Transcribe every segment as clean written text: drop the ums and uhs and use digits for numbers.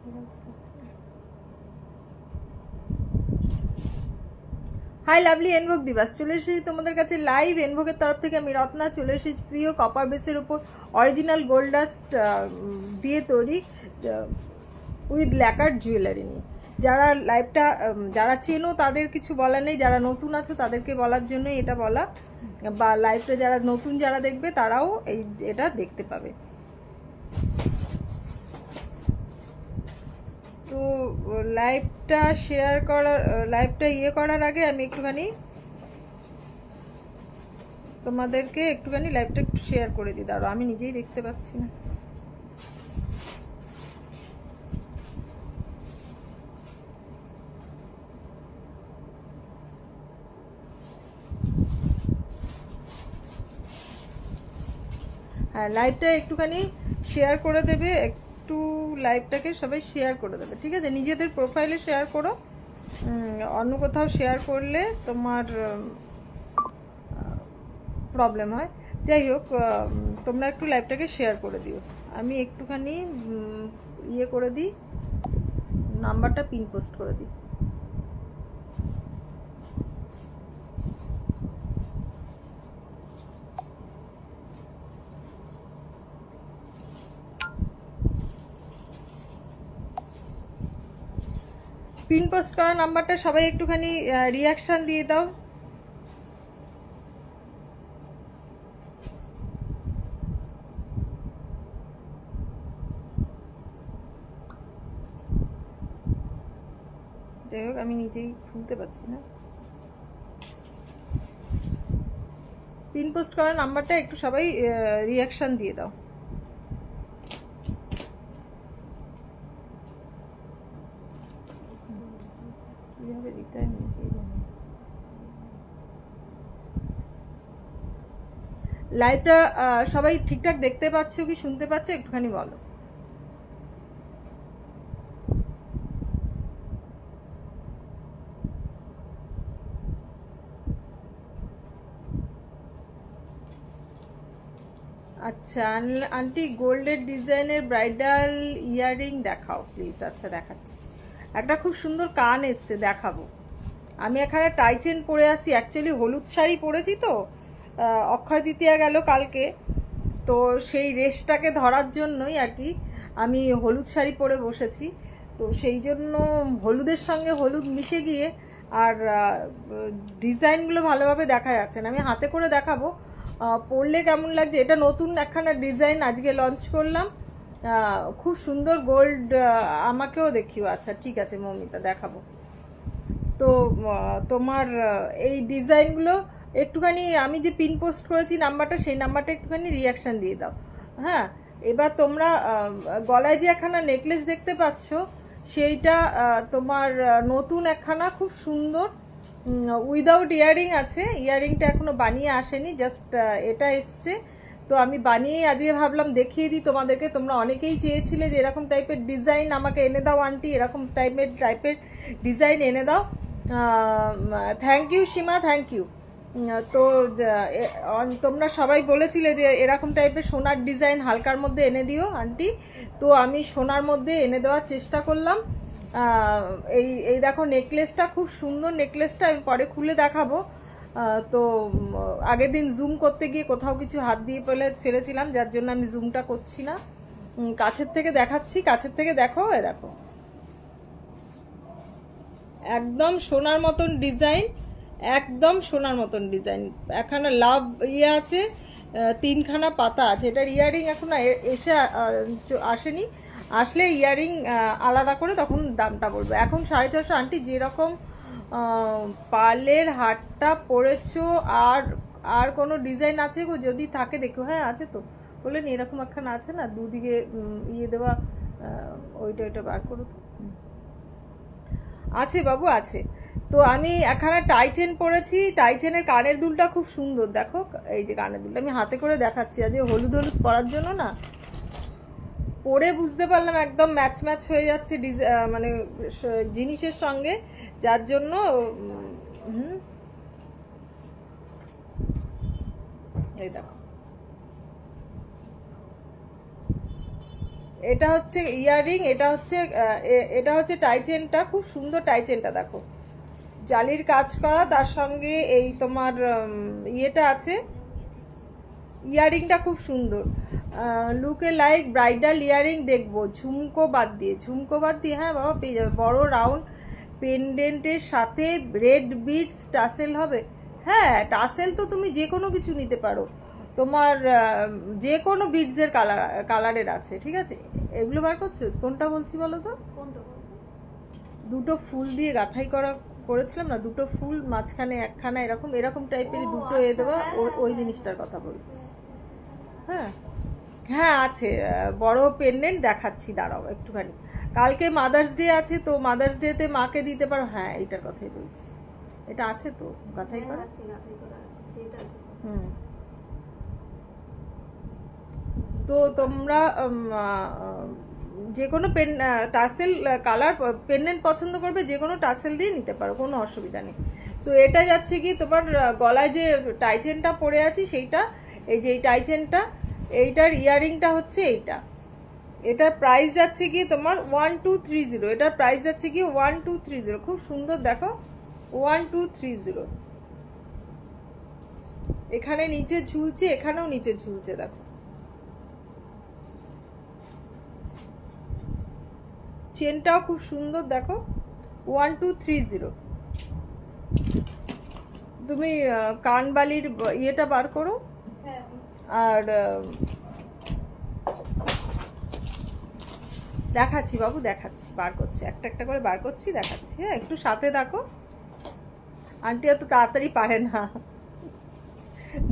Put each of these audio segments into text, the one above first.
High lovely এনভোগ দিবাস, চলে এসেছি তোমাদের কাছে লাইভ। এনভোগের তরফ থেকে আমি রত্না চলে এসেছি প্রিয় কপার বেসের উপর অরিজিনাল গোল্ড ডাস্ট দিয়ে তৈরি উইথ ল্যাকার্ড জুয়েলারি নিয়ে। যারা লাইভটা যারা চেনো তাদের কিছু বলার নেই, যারা নতুন আছো তাদেরকে বলার জন্যই এটা বলা, বা লাইভটা যারা নতুন যারা দেখবে তারাও এটা দেখতে পাবে। তো লাইভটা শেয়ার করার লাইভটা করার আগে আমি একটুখানি তোমাদেরকে লাইভটা একটু শেয়ার করে দিই। দাঁড়াও, আমি নিজেই দেখতে পাচ্ছি না। হ্যাঁ, লাইভটা একটুখানি শেয়ার করে দেবে, একটু লাইভটাকে সবাই শেয়ার করে দেবে, ঠিক আছে? নিজেদের প্রোফাইলে শেয়ার করো, অন্য কোথাও শেয়ার করলে তোমার প্রবলেম হয়। যাই হোক, তোমরা একটু লাইভটাকে শেয়ার করে দিও। আমি একটুখানি করে দিই, নাম্বারটা পিন পোস্ট করে দিই। পিন পোস্ট করা নাম্বারটা সবাই একটুখানি রিয়াকশান দিয়ে দাও। যাই হোক, আমি নিজেই শুনতে পাচ্ছি না। পিন পোস্ট করা নাম্বারটা একটু সবাই রিয়াকশান দিয়ে দাও। কীভাবে দিতে হয় নিজেই জানি। লাইভটা সবাই ঠিকঠাক দেখতে পাচ্ছ কি শুনতে পাচ্ছ একটুখানি বলো। আচ্ছা আন্টি, গোল্ডের ডিজাইনের ব্রাইডাল ইয়াররিং দেখাও প্লিজ। আচ্ছা দেখাচ্ছি। একটা খুব সুন্দর কান এসছে, দেখাবো। আমি এখানে টাইচেন পরে আসি, অ্যাকচুয়ালি হলুদ শাড়ি পরেছি তো, অক্ষয় তৃতীয়া গেল কালকে, তো সেই রেশটাকে ধরার জন্যই আর কি আমি হলুদ শাড়ি পরে বসেছি। তো সেই জন্য হলুদের সঙ্গে হলুদ মিশে গিয়ে আর ডিজাইনগুলো ভালোভাবে দেখা যাচ্ছে না। আমি হাতে করে দেখাবো পরলে কেমন লাগছে। এটা নতুন একখানা ডিজাইন আজকে লঞ্চ করলাম, খুব সুন্দর গোল্ড। আমাকেও দেখিও। আচ্ছা ঠিক আছে মৌমিতা, দেখাবো। তো তোমার এই ডিজাইনগুলো একটুখানি আমি যে পিন পোস্ট করেছি নাম্বারটা, সেই নাম্বারটা একটুখানি রিয়াকশান দিয়ে দাও। হ্যাঁ, এবার তোমরা গলায় যে একখানা নেকলেস দেখতে পাচ্ছ, সেইটা তোমার নতুন একখানা খুব সুন্দর উইদাউট ইয়ারিং আছে। ইয়ারিংটা এখনও বানিয়ে আসেনি, জাস্ট এটা এসছে। তো আমি বানিয়ে আজকে ভাবলাম দেখিয়ে দিই তোমাদেরকে। তোমরা অনেকেই চেয়েছিলে যে এরকম টাইপের ডিজাইন আমাকে এনে দাও আন্টি, এরকম টাইপের ডিজাইন এনে দাও। Thank you Seema, thank you. তো তোমরা সবাই বলেছিলে যে এরকম টাইপের সোনার ডিজাইন হালকার মধ্যে এনে দিও আন্টি। তো আমি সোনার মধ্যে এনে দেওয়ার চেষ্টা করলাম। এই দেখো নেকলেসটা, খুব সুন্দর নেকলেসটা। আমি পরে খুলে দেখাবো। তো আগের দিন জুম করতে গিয়ে কোথাও কিছু হাত দিয়ে ফেলেছিলাম, যার জন্য আমি জুমটা করছি না। কাছের থেকে দেখাচ্ছি, কাছের থেকে দেখো। দেখো একদম সোনার মতন ডিজাইন, একদম সোনার মতন ডিজাইন। এখানে লাভ আছে, তিনখানা পাতা আছে। এটার ইয়ারিং এখন এসে আসেনি, আসলে ইয়ারিং আলাদা করে তখন দামটা বলবো। এখন 650 আন্টি। যেরকম পার্লের হারটা পরেছো আর আর কোনো ডিজাইন আছে গো? যদি থাকে দেখো। হ্যাঁ আছে তো, বললেন এরকম একখানা আছে না, দুদিকে দেওয়া, ওইটা বার করো তো। আছে বাবু, আছে। তো আমি একখানা টাইচেন পরেছি, টাইচেনের কানের দুলটা খুব সুন্দর। দেখো এই যে কানের দুলটা আমি হাতে করে দেখাচ্ছি। আজকে হলুদ হলুদ পরার জন্য না, পরে বুঝতে পারলাম একদম ম্যাচ হয়ে যাচ্ছে মানে জিনিসের সঙ্গে, যার জন্য এই দেখো এটা হচ্ছে ইয়াররিং, এটা হচ্ছে টাইচেনটা, খুব সুন্দর টাইচেনটা দেখো, জালির কাজ করা, তার সঙ্গে এই তোমার ইয়েটা আছে, ইয়াররিংটা খুব সুন্দর, লুকে লাইক ব্রাইডাল ইয়াররিং দেখবো ঝুমকো বাদ দিয়ে, হ্যাঁ বাবা পেয়ে যাবে, বড় রাউন্ড পেন্ডেন্টের সাথে রেড বিটস টাসেল হবে। হ্যাঁ টাসেল তো তুমি যে কোনো কিছু নিতে পারো, তোমার যে কোনো বিটসের কালারের আছে, ঠিক আছে। এগুলো বার করছো, কোনটা বলছি বলো তো? দুটো ফুল দিয়ে গাঁথাই করেছিলাম না, দুটো ফুল মাঝখানে একখানা এরকম এরকম টাইপের দুটো এ দেওয়া, ওই জিনিসটার কথা বলছি। হ্যাঁ হ্যাঁ আছে, বড় পেন্ডেন্ট দেখাচ্ছি, দাঁড়াও একটুখানি। কালকে মাদার্স ডে আছে, তো মাদার্স ডেতে মাকে দিতে পারো। হ্যাঁ এইটার কথাই বলছি, এটা আছে তো গাঁথাই করা। হুম, তো তোমরা যে কোনো টাসেল কালার পেন্ডেন্ট পছন্দ করবে, যে কোনো টাসেল দিয়ে নিতে পারো, কোনো অসুবিধা নেই। তো এটা যাচ্ছে কি তোমার গলায় যে টাইচেনটা পরে আছি সেইটা, এই যে এই টাইচেনটা, এইটার ইয়াররিংটা হচ্ছে এইটা, এটার প্রাইস যাচ্ছে কি তোমার 1230, এটার প্রাইস যাচ্ছে কি 1230, খুব সুন্দর দেখো 1230। এখানে নিচে ঝুলছে, এখানেও নিচে ঝুলছে দেখো, চেনটাও খুব সুন্দর দেখো 1230। তুমি কানবালির ইয়েটা বার করো, আর দেখাচ্ছি বাবু, দেখাচ্ছি, বার করছি, একটা একটা করে বার করছি, দেখাচ্ছি। হ্যাঁ একটু সাথে দেখো, আন্টি অত তাড়াতাড়ি পারে না,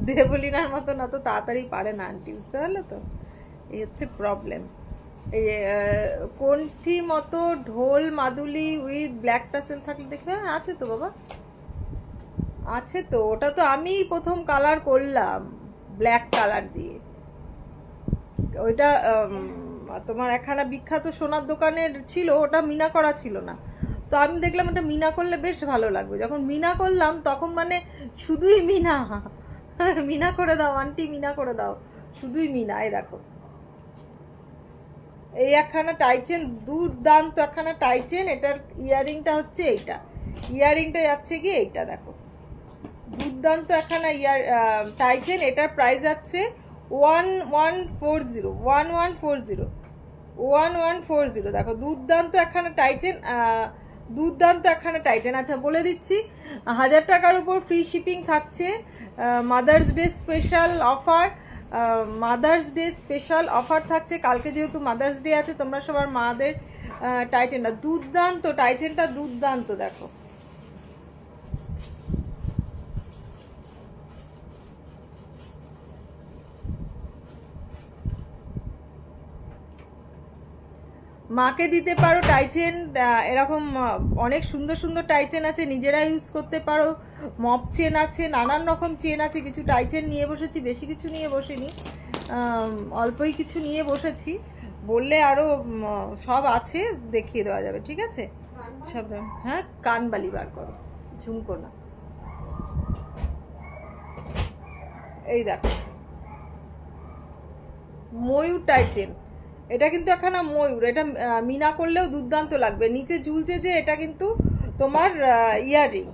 দেবলিনার মতন অত তাড়াতাড়ি পারে না আন্টি, বুঝতে পারলে তো, এই হচ্ছে প্রবলেম। এই কোনটি মতো ঢোল মাদুলি উইথ ব্ল্যাক টাসেল থাকলে দেখবে। হ্যাঁ আছে তো বাবা, আছে তো, ওটা তো আমি প্রথম কালার করলাম ব্ল্যাক কালার দিয়ে, ওইটা তোমার একখানা বিখ্যাত সোনার দোকানের ছিল, ওটা মিনা করা ছিল না, তো আমি দেখলাম এটা মিনা করলে বেশ ভালো লাগবে, যখন মিনা করলাম তখন মানে শুধুই মিনা, মিনা করে দাও আন্টি, মিনা করে দাও, শুধুই মিনা। এই দেখো এই একখানা টাইচেন, দুর্দান্ত একখানা টাইচেন, এটার ইয়াররিংটা হচ্ছে এইটা, ইয়াররিংটা যাচ্ছে কি এইটা দেখো, দুর্দান্ত একখানা টাইচেন, এটার প্রাইস যাচ্ছে 1140, দেখো দুর্দান্ত একখানা টাইচেন, দুর্দান্ত একখানা টাইচেন। আচ্ছা বলে দিচ্ছি, 1000 টাকার উপর ফ্রি শিপিং থাকছে, মাদার্স ডে স্পেশাল অফার, থাকছে কালকে, যেহেতু মাদার্স ডে আছে, তোমরা সবার মাদের টাইচেনটা দুর্দান্ত, টাইচেনটা দুর্দান্ত দেখো। মাকে দিতে পারো টাইচেন, এরকম অনেক সুন্দর সুন্দর টাইচেন আছে, নিজেরা ইউজ করতে পারো, মপ চেন আছে, নানান রকম চেন আছে, কিছু টাইচেন নিয়ে বসেছি, বেশি কিছু নিয়ে বসিনি, অল্পই কিছু নিয়ে বসেছি, বললে আরও সব আছে, দেখিয়ে দেওয়া যাবে, ঠিক আছে সব। হ্যাঁ কানবালি বার করো, ঝুমকো না, এই দেখো ময়ূর টাইচেন, এটা কিন্তু একখানা ময়ূর, এটা মিনা করলেও দুর্দান্ত লাগবে, নিচে ঝুলছে যে, এটা কিন্তু তোমার ইয়াররিং,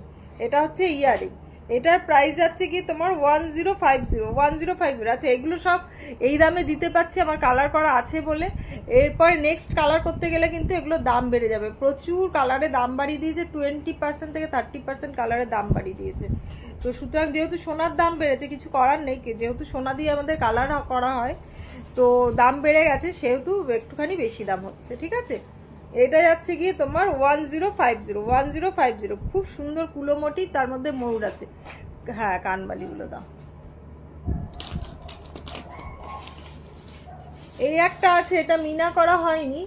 এটা হচ্ছে ইয়াররিং, এটার প্রাইস যাচ্ছে কি তোমার 1050। আচ্ছা এগুলো সব এই দামে দিতে পারছি আমার কালার করা আছে বলে, এরপরে নেক্সট কালার করতে গেলে কিন্তু এগুলোর দাম বেড়ে যাবে, প্রচুর কালারে দাম বাড়িয়ে দিয়েছে, 20% থেকে 30% কালারের দাম বাড়িয়ে দিয়েছে। তো সুতরাং যেহেতু সোনার দাম বেড়েছে, কিছু করার নেই, যেহেতু সোনা দিয়ে আমাদের কালার করা হয়, তো দাম বেড়ে গেছে, সেহেতু একটুখানি বেশি দাম হচ্ছে, ঠিক আছে। এটা যাচ্ছে গিয়ে তোমার 1050, খুব সুন্দর কুলো মোটিভ, তার মধ্যে ময়ূর আছে। হ্যাঁ কানবালিগুলো দাও। এই একটা আছে, এটা মিনা করা হয়নি,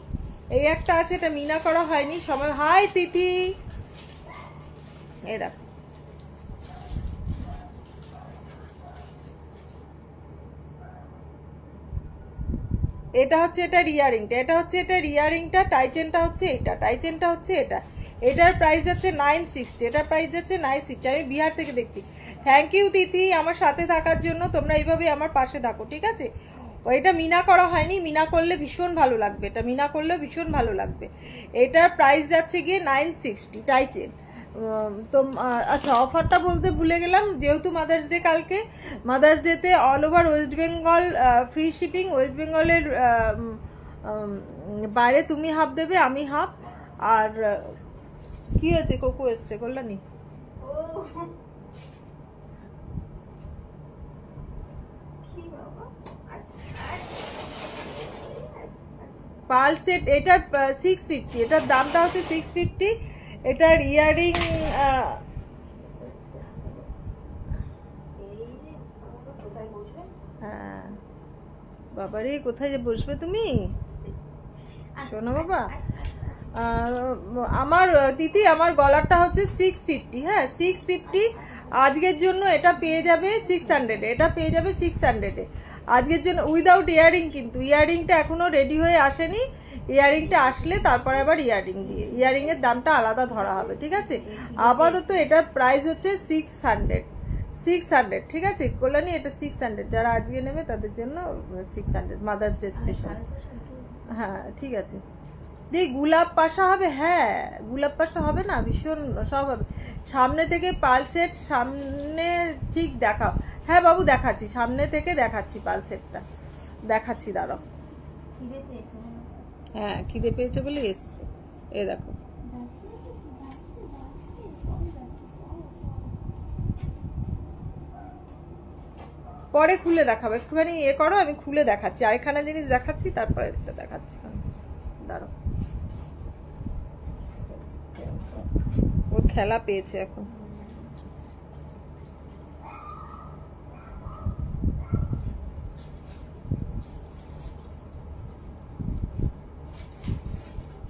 এই একটা আছে, এটা মিনা করা হয়নি সময়। হাই তিথি, এই দেখো এটা হচ্ছে এটার ইয়ারিংটা, এটা হচ্ছে এটার ইয়ারিংটা, টাইচেনটা হচ্ছে এটা, টাইচেনটা হচ্ছে এটা, এটার প্রাইস যাচ্ছে 960, এটার প্রাইস যাচ্ছে 960। আমি বিহার থেকে দেখছি। থ্যাংক ইউ তিথি আমার সাথে থাকার জন্য, তোমরা এইভাবে আমার পাশে থাকো, ঠিক আছে। এটা মিনা করা হয়নি, মিনা করলে ভীষণ ভালো লাগবে, এটা মিনা করলেও ভীষণ ভালো লাগবে। এটার প্রাইস যাচ্ছে গিয়ে 960 টাইচেন। তো আচ্ছা, অফারটা বলতে ভুলে গেলাম, যেহেতু মাদার্স ডে কালকে, মাদার্স ডেতে all over West Bengal free shipping. West বেঙ্গলের বাইরে তুমি হাফ দেবে, আমি হাফ। আর কি হয়েছে, কোকো এসছে কল্যাণী? পাল সেট এটার 650, এটার দামটা হচ্ছে 650। এটার ইয়ারিং হ্যাঁ বাবারে, কোথায় যে বসবে তুমি? শোনো বাবা, আমার তিথি, আমার গলারটা হচ্ছে 650। হ্যাঁ 650 আজকের জন্য। এটা পেয়ে যাবে 600, এটা পেয়ে যাবে 600-এ আজকের জন্য, উইদাউট ইয়ারিং। কিন্তু ইয়ারিংটা এখনো রেডি হয়ে আসেনি, ইয়ারিংটা আসলে তারপরে আবার ইয়ারিং দিয়ে, ইয়ারিংয়ের দামটা আলাদা ধরা হবে, ঠিক আছে? আপাতত এটার প্রাইস হচ্ছে 600, ঠিক আছে কল্যাণী? এটা 600, যারা আজকে নেবে তাদের জন্য 600 মাদার্স ডে স্পেশাল। হ্যাঁ ঠিক আছে। যে গোলাপ পাশা হবে, হ্যাঁ গোলাপ পাশা হবে না, ভীষণ সব হবে। সামনে থেকে পাল সেট, সামনে ঠিক দেখাও। হ্যাঁ বাবু দেখাচ্ছি, সামনে থেকে দেখাচ্ছি, পাল সেটটা দেখাচ্ছি, দাঁড়াও। হ্যাঁ খিদে পেয়েছে বলে এসছে, এ দেখো। পরে খুলে দেখাবো, একটুখানি এ করো, আমি খুলে দেখাচ্ছি, আরেকখানা জিনিস দেখাচ্ছি, তারপরে এটা দেখাচ্ছি। দাঁড়াও, ওর খেলা পেয়েছে এখন।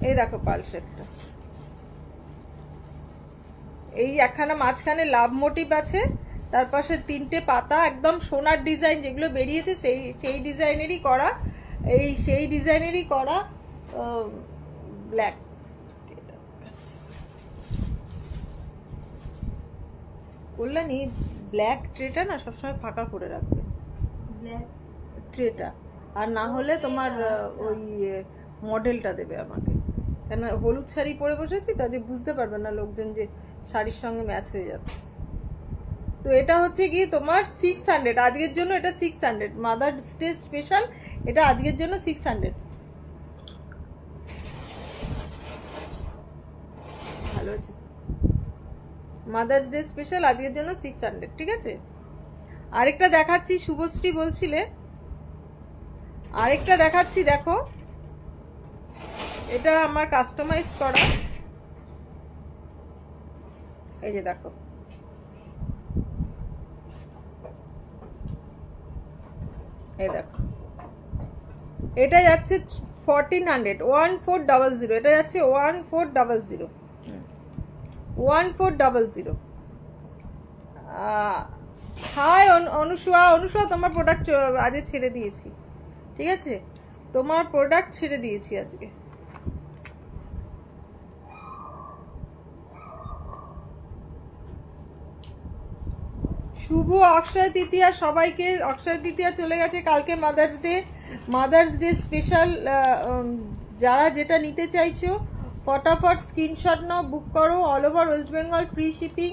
এই দেখো পাল সেটটা, এই একখানা মাঝখানে লাভ মোটিভ আছে, তার পাশে 3টে পাতা, একদম সোনার ডিজাইন যেগুলো বেরিয়েছে সেই ডিজাইনেরই করা, সেই ডিজাইনেরই করা ব্ল্যাক। কল্যাণী ব্ল্যাক ট্রেটা না সবসময় ফাঁকা করে রাখবে, ব্ল্যাক ট্রেটা, আর না হলে তোমার ওই মডেলটা দেবে আমাকে, কেন হলুদ শাড়ি পরে বসেছি, কাজে বুঝতে পারবে না লোকজন যে শাড়ির সঙ্গে ম্যাচ হয়ে যাচ্ছে। তো এটা হচ্ছে কি তোমার 600 আজকের জন্য, এটা 600 মাদার্স ডে স্পেশাল, এটা আজকের জন্য 600। ভালো আছে, মাদার্স ডে স্পেশাল আজকের জন্য 600, ঠিক আছে? আরেকটা দেখাচ্ছি, শুভশ্রী বলছিলে, আরেকটা দেখাচ্ছি, দেখো এটা আমার কাস্টমাইজ করা, এই যে দেখো, এই দেখো, এটা যাচ্ছে 1400, 1400, এটা যাচ্ছে 1400, 1400। হাই অনুসুয়া, তোমার প্রোডাক্ট আজকে ছেড়ে দিয়েছি, ঠিক আছে? তোমার প্রোডাক্ট ছেড়ে দিয়েছি আজকে। শুভ অক্ষয় তৃতীয়া সবাইকে, অক্ষয় তৃতীয়া চলে গেছে, কালকে মাদার্স ডে স্পেশাল। যারা যেটা নিতে চাইছো ফটাফট স্ক্রিনশট নাও, বুক করো। All over West Bengal free shipping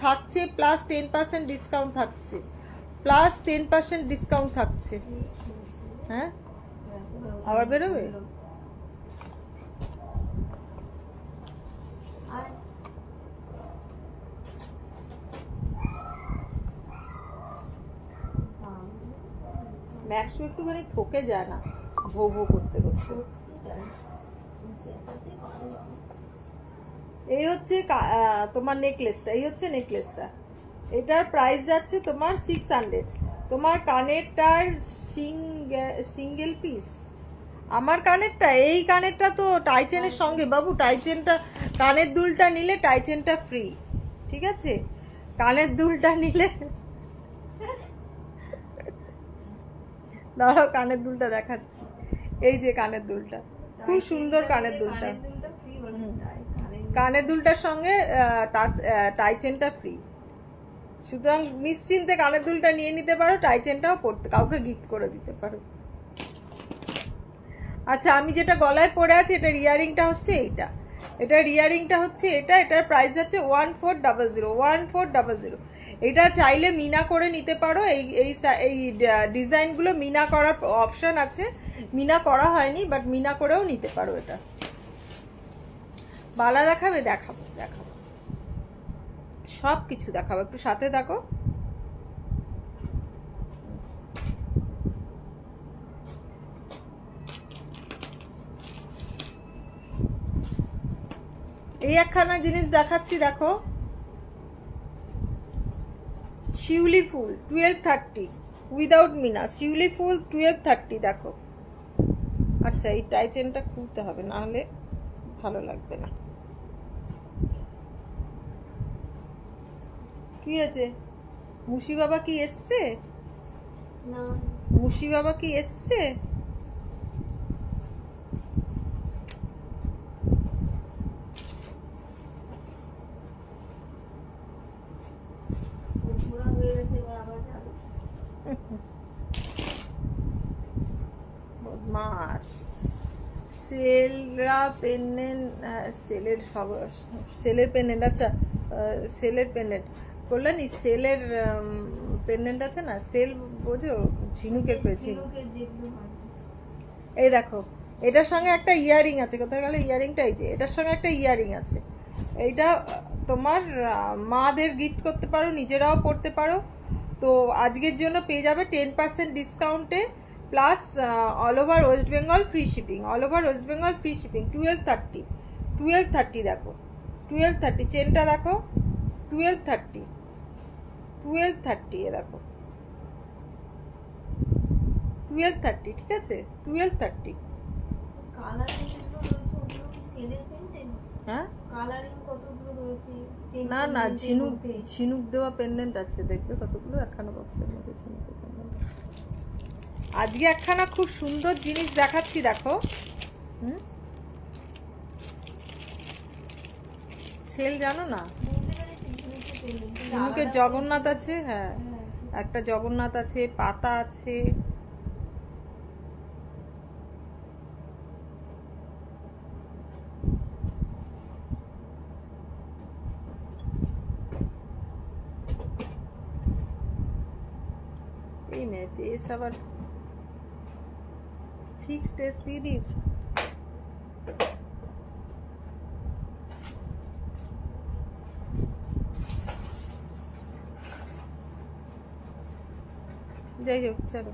থাকছে, প্লাস 10% ডিসকাউন্ট থাকছে, প্লাস 10% ডিসকাউন্ট থাকছে। হ্যাঁ আবার বেরোবে? ম্যাক্সও একটুখানি থকে যায় না, ভো ভো করতে করতে। এই হচ্ছে তোমার নেকলেসটা, এই হচ্ছে নেকলেসটা, এটার প্রাইস যাচ্ছে তোমার 600। তোমার কানেরটার সিঙ্গেল পিস, আমার কানেরটা, এই কানেরটা তো টাইচেনের সঙ্গে বাবু, টাইচেনটা, কানের দুলটা নিলে টাইচেনটা ফ্রি, ঠিক আছে? কানের দুলটা নিলে, দাঁড়াও কানের দুলটা দেখাচ্ছি, এই যে কানের দুলটা, খুব সুন্দর কানের দুলটা, কানের দুলটার সঙ্গে টাইচেনটা ফ্রি, সুতরাং নিশ্চিন্তে কানের দুলটা নিয়ে নিতে পারো, টাইচেনটাও পড়তে, কাউকে গিফট করে দিতে পারো। আচ্ছা, আমি যেটা গলায় পরে আছি এটার ইয়ারিংটা হচ্ছে এইটা, এটার ইয়ারিংটা হচ্ছে এটা, এটার প্রাইস আছে 1400, 1400। এটা চাইলে মিনা করে নিতে পারো। এই এই এই ডিজাইনগুলো মিনা করার অপশন আছে, মিনা করা হয়নি, বাট মিনা করেও নিতে পারো। এটা বালা দেখাবে? দেখাবো দেখাবো, সব কিছু দেখাবো, একটু সাথে দেখো। এই একখানা জিনিস দেখাচ্ছি, দেখো, শিউলি ফুল 1230 উইদাউট মিনা, শিউলি ফুল 1230, দেখো। আচ্ছা, এই টাই চেনটা খুলতে হবে, না হলে ভালো লাগবে না। কি আছে? মুশি বাবা কি এসছে? না, মুশি বাবা কি এসছে? ঘোরা হয়ে গেছে, এবার আবার যাবে। বদমাস। সেলরা পেন্ডেন্ট, সেলের সব, সেলের পেন্ডেন্ট। আচ্ছা, সেলের পেন্ডেন্ট কল্যাণী, সেলের পেন্ডেন্ট আছে না, সেল বোঝো, ঝিনুকের পেয়েছি। ঝিনুকের যেগুলো হয়। এই দেখো, এটার সঙ্গে একটা ইয়ারিং আছে। কোথায় গেল ইয়ারিংটা? এই যে, এটার সঙ্গে একটা ইয়ারিং আছে। এইটা তোমার মাদের গিফট করতে পারো, নিজেরাও পড়তে পারো। তো আজকের জন্য পেয়ে যাবে 10% ডিসকাউন্টে, plus all over West Bengal free shipping, all over West Bengal free shipping. 1230, 1230 দেখো, 1230 চেনটা দেখো, 1230, 1230 এ দেখো, 1230, ঠিক আছে, 1230। কালারিং যেগুলো রয়েছে ওগুলো কি সেলের পেন্ডেন্ট? হ্যাঁ, কালারিং কতগুলো রয়েছে? না না, ঝিনুক, ঝিনুক দেওয়া পেন্ডেন্ট আছে, দেখবে কতগুলো, একখানা বক্সের মধ্যে ঝিনুকের পেন্ডেন্ট। আজকে একখানা খুব সুন্দর জিনিস দেখাচ্ছি, দেখো। সেল জানো না? বুঝতে পেরেছি, ঝিনুকের পেন্ডেন্ট। ঝিনুকের জগন্নাথ আছে, হ্যাঁ, একটা জগন্নাথ আছে, পাতা আছে। এই ম্যাচ এস আবার ফিক্সড টেস্ট দিয়ে দিয়েছে। যাই হোক, চলো,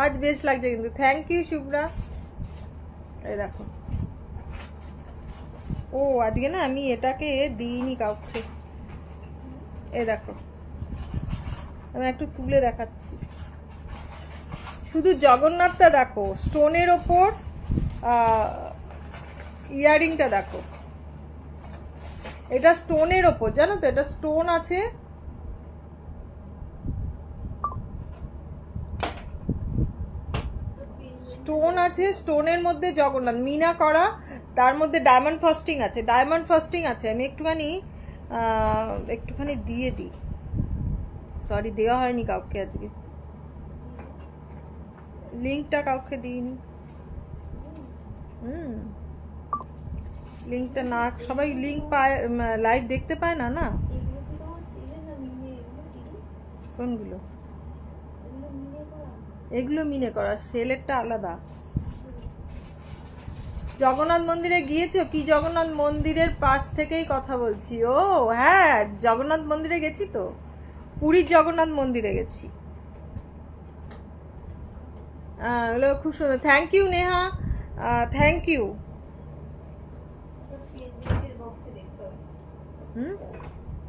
আজ বেশ লাগছে কিন্তু। Thank you Shubhra. এই দেখো, ও আজকে না আমি এটাকে দিইনি কাউকে। এই দেখো, আমি একটু তুলে দেখাচ্ছি, শুধু জগন্নাথটা দেখো, স্টোনের ওপর ইয়ারিংটা দেখো। এটা স্টোনের ওপর, জানো তো, এটা স্টোন আছে, স্টোন আছে, স্টোনের মধ্যে জগন্নাথ মিনা করা, তার মধ্যে ডায়মন্ড ফাস্টিং আছে, ডায়মন্ড ফাস্টিং আছে। আমি একটুখানি দিয়ে দিই, সরি দেওয়া হয়নি কাউকে আজকে, লিঙ্কটা কাউকে দিইনি। লিঙ্কটা না, সবাই লিঙ্ক পায়, লাইভ দেখতে পায় না, না? এগুলো কি তোমার সেলের না মিনে? এগুলো কি? কোনগুলো? এগুলো মিনে করা? এগুলো মিনে করা, সেলেরটা আলাদা। জগন্নাথ মন্দিরে গিয়েছো? কি জগন্নাথ মন্দিরের পাশ থেকেই কথা বলছি। ও হ্যাঁ, জগন্নাথ মন্দিরে গেছি তো, পুরীর জগন্নাথ মন্দিরে গেছি। ওগুলো খুব সুন্দর। Thank you Neha, thank you. পেন্ডেন্টের বক্সে দেখতে হবে।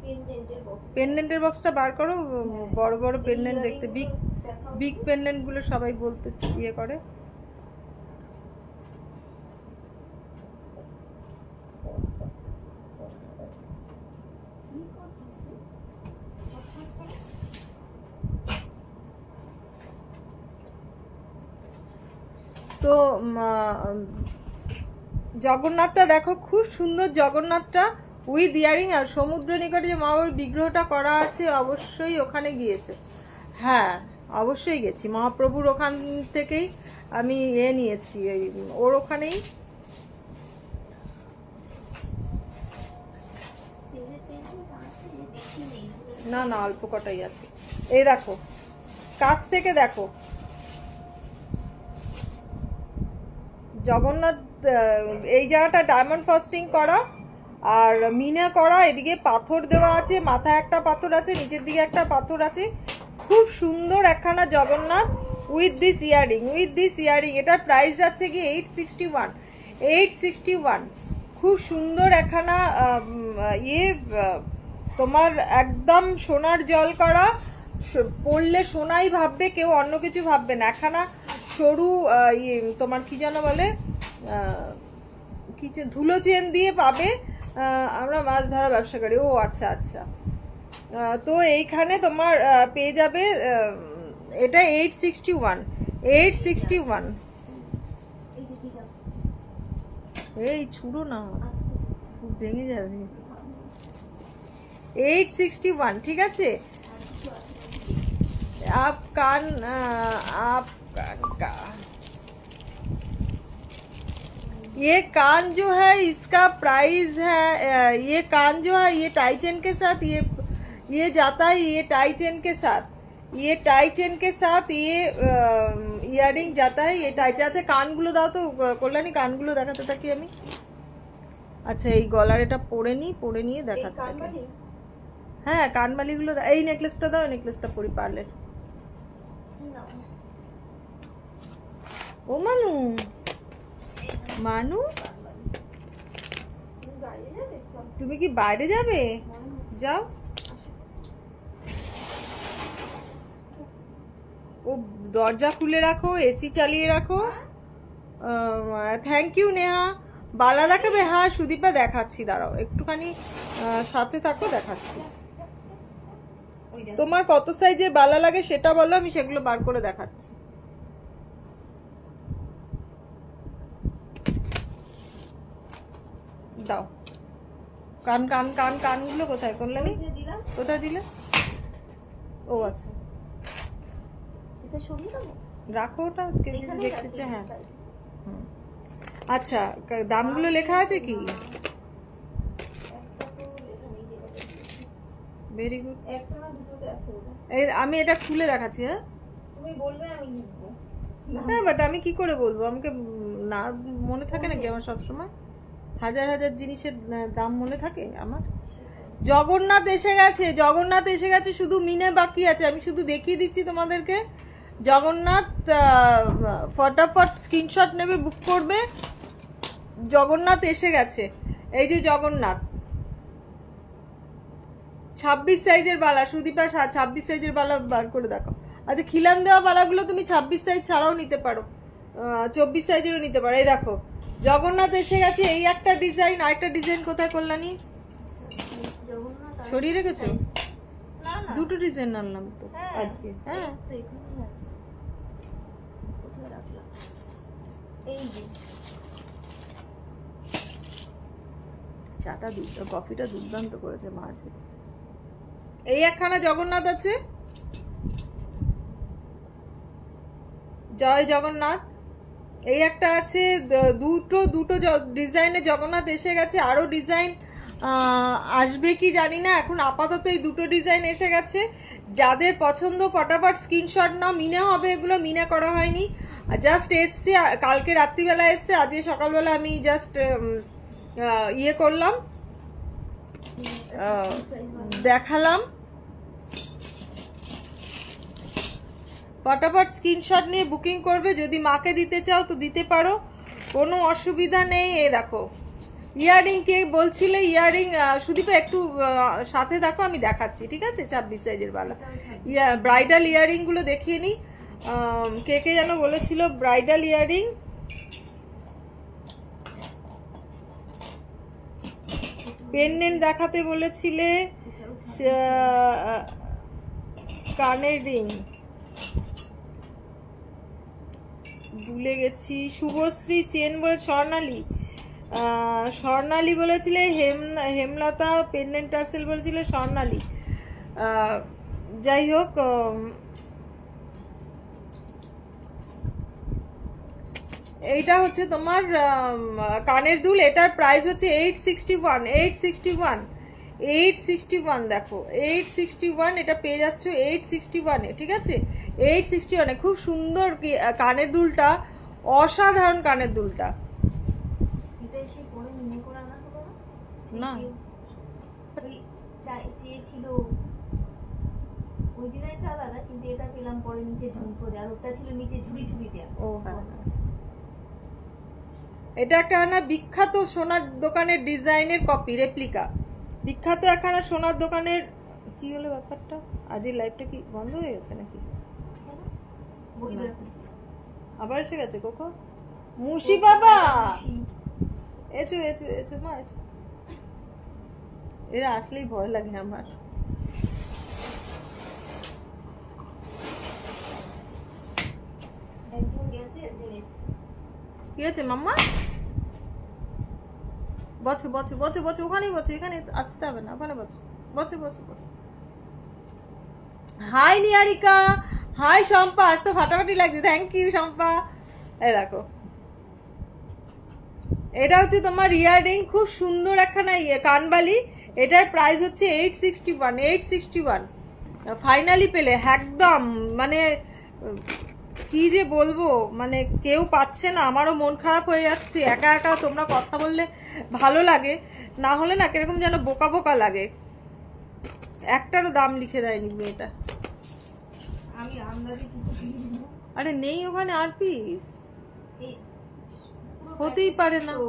পেন্ডেন্টের বক্স। পেন্ডেন্টের বক্সটা বার করো, বড় বড় পেন্ডেন্ট দেখতে, বিগ বিগ পেন্ডেন্টগুলো সবাই বলতে ইয়ে করে। কি করছিস তুই? তো জগন্নাথটা দেখো, খুব সুন্দর জগন্নাথটা উইথ ইয়ারিং। আর সমুদ্র নিকটে যে মা বাবার বিগ্রহটা করা আছে, অবশ্যই ওখানে গিয়েছে। হ্যাঁ, অবশ্যই গেছি, মহাপ্রভুর ওখান থেকেই আমি নিয়েছি, ওর ওখানেই। সেলের পেন্সিল আছে বেশি নেই। না না, অল্প কটাই আছে। এই দেখো, কাছ থেকে দেখো, জগন্নাথ এই জায়গাটা ডায়মন্ড ফাস্টিং করা আর মিনা করা, এদিকে পাথর দেওয়া আছে, মাথায় একটা পাথর আছে, নিচের দিকে একটা পাথর আছে। খুব সুন্দর একখানা জগন্নাথ উইথ দিস ইয়ারিং। এটার প্রাইস যাচ্ছে কি 861। খুব সুন্দর একখানা তোমার একদম সোনার জল করা, পড়লে সোনাই ভাববে, কেউ অন্য কিছু ভাববে না। একখানা সরু তোমার কি যেন বলে, কি ধুলো চেন দিয়ে পাবে। আমরা মাছ ধরা ব্যবসা করি। ও আচ্ছা আচ্ছা। তো এইখানে তোমার পেয়ে যাবে, এটা 861। এই ছুড়ো না, ভেঙে যাবে। 861, ঠিক আছে। आप कान का ये कान जो है इसका प्राइस है, ये कान जो है ये टाई चेन के साथ ये जाता है, ये टाई चेन के साथ, ये टाई चेन के साथ ये ইয়ারিং जाता है, ये টাই চেন। আচ্ছা কানগুলো দাও তো কল্যাণী, কানগুলো দেখাতে থাকি আমি। আচ্ছা এই গলার এটা পরে নিয়ে দেখাতে থাকি। হ্যাঁ কানবালিগুলো এই নেকলেসটা দাও, নেকলেসটা পরি পারলে। ও মানু তুমি কি বাইরে যাবে? যাও। ও দরজা খুলে রাখো, এসি চালিয়ে রাখো। Thank you Neha. বালা দেখাবে? হ্যাঁ সুদীপা দেখাচ্ছি, দাঁড়াও একটুখানি সাথে থাকো, দেখাচ্ছি। তোমার কত সাইজের বালা লাগে সেটা বলো, আমি সেগুলো বার করে দেখাচ্ছি। দাও কানগুলো কোথায় কল্যাণী? কোথায় দিলে? ও আচ্ছা, এটা সরিয়ে দেবো, রাখো ওটা, দেখতে চাই। হ্যাঁ আচ্ছা, দামগুলো লেখা আছে কি? Very good. একটা না দুটোতে আছে ওটা। আমি এটা খুলে দেখাচ্ছি। হ্যাঁ তুমি বলবে আমি লিখবো। হ্যাঁ বাট আমি কি করে বলবো? আমাকে না মনে থাকে নাকি আমার সব সময়? হাজার জিনিসের দাম মনে থাকে আমার? জগন্নাথ এসে গেছে, শুধু মিনে বাকি আছে। আমি শুধু দেখিয়ে দিচ্ছি তোমাদেরকে। জগন্নাথ ফটাফট স্ক্রিনশট নেবে, বুক করবে। জগন্নাথ এসে গেছে, এই যে জগন্নাথ। 26 সাইজের বালা, সুদীপা 26 সাইজের বালা বার করে দেখো। আচ্ছা খিলান দেওয়া বালাগুলো তুমি 26 সাইজ ছাড়াও নিতে পারো, 24 সাইজেরও নিতে পারো। এই দেখো জগন্নাথ এসে গেছে। এই একটা ডিজাইন, আরেকটা ডিজাইন কোথায় কল্যাণী? সরিয়ে রেখেছো? দুটো ডিজাইন আনলাম তো আজকে। হ্যাঁ চাটা কফিটা দুর্দান্ত করেছে মা আছে। এই একখানা জগন্নাথ আছে, জয় জগন্নাথ। এই একটা আছে, দুটো ডিজাইনের জগন্নাথ এসে গেছে। আরো ডিজাইন আসবে কি জানি না, এখন আপাতত এই দুটো ডিজাইন এসে গেছে। যাদের পছন্দ ফটাফট স্ক্রিনশট নাও। মিনে হবে এগুলো, মিনে করা হয়নি, জাস্ট এসছে কালকে রাত্রিবেলা এসছে, আজকে সকালবেলা আমি জাস্ট ইয়ে করলাম, দেখালাম। ফটাফট স্ক্রিনশট নিয়ে বুকিং করবে। যদি মাকে দিতে চাও তো দিতে পারো, কোনো অসুবিধা নেই। এ দেখো ইয়ারিং, কে বলছিলে ইয়ারিং? সুদীপা একটু সাথে দেখো, আমি দেখাচ্ছি, ঠিক আছে? 26 সাইজের বালা ব্রাইডাল ইয়ারিং গুলো দেখিয়ে নি। কে যেন বলেছিল ব্রাইডাল ইয়ারিং। পেন্ডেন্ট দেখাতে বলেছিলে, কানের রিং ভুলে গেছি। শুভশ্রী চেন বলে, স্বর্ণালী বলেছিলে, হেমলতা পেন্ডেন্ট টাসেল বলেছিলে, স্বর্ণালী। যাই হোক এইটা হচ্ছে তোমার কানের দুল, এটার প্রাইস হচ্ছে 861, 861, 861। দেখো 861, এটা পেয়ে যাচ্ছ 861-এ, ঠিক আছে? 861-এ খুব সুন্দর কানের দুলটা, অসাধারণ কানের দুলটা। এটা এসে পরে মনে করে আনা হলো না। ওই চেয়েছিল ওই ডিজাইনটা আলাদা, কিন্তু এটা পেলাম পরে নিচে ঝুমকো দেওয়া, আর ওটা ছিল নিচে ঝুড়ি ঝুড়ি দেওয়া। ও হ্যাঁ, এটা একটা না বিখ্যাত সোনার দোকানের ডিজাইনের কপি, রেপ্লিকা। বিখ্যাত একখানা সোনার দোকানের। কি হলো ব্যাপারটা? আজ এই লাইভটা কি বন্ধ হয়ে গেছে নাকি? বইগুলো এখন আবার এসে গেছে কোকো। মুশি বাবা, এসো এসো এসো মা এসো। এরা আসলেই ভয় লাগে আমার। একজন গেছে ড্রেস কি আছে মাম্মা? বছর বছর বছর বছর ওখানেই বছর, এখানে আসতে হবে না, ওখানে বছর বছর বছর বছর। হাই নিয়ারিকা, হাই শম্পা, আজ তো ফাটাফাটি লাগছে। Thank you Shampa. এই দেখো, এটা হচ্ছে তোমার ইয়াররিং, খুব সুন্দর একখানা কানবালি। এটার প্রাইস হচ্ছে 861, 861 ফাইনালি পেলে একদম। মানে কি যে বলবো, মানে কেউ পাচ্ছে না, আমারও মন খারাপ হয়ে যাচ্ছে। একা একা তোমরা কথা বললে ভালো লাগে, না হলে না কিরকম যেন বোকা বোকা লাগে। একটারও দাম লিখে দেয়নি মেয়েটা। আমি আন্দাজে কিছু কিনে নেব। আরে নেই ওখানে আর পিস, এই পুরো হতেই পারে না। তো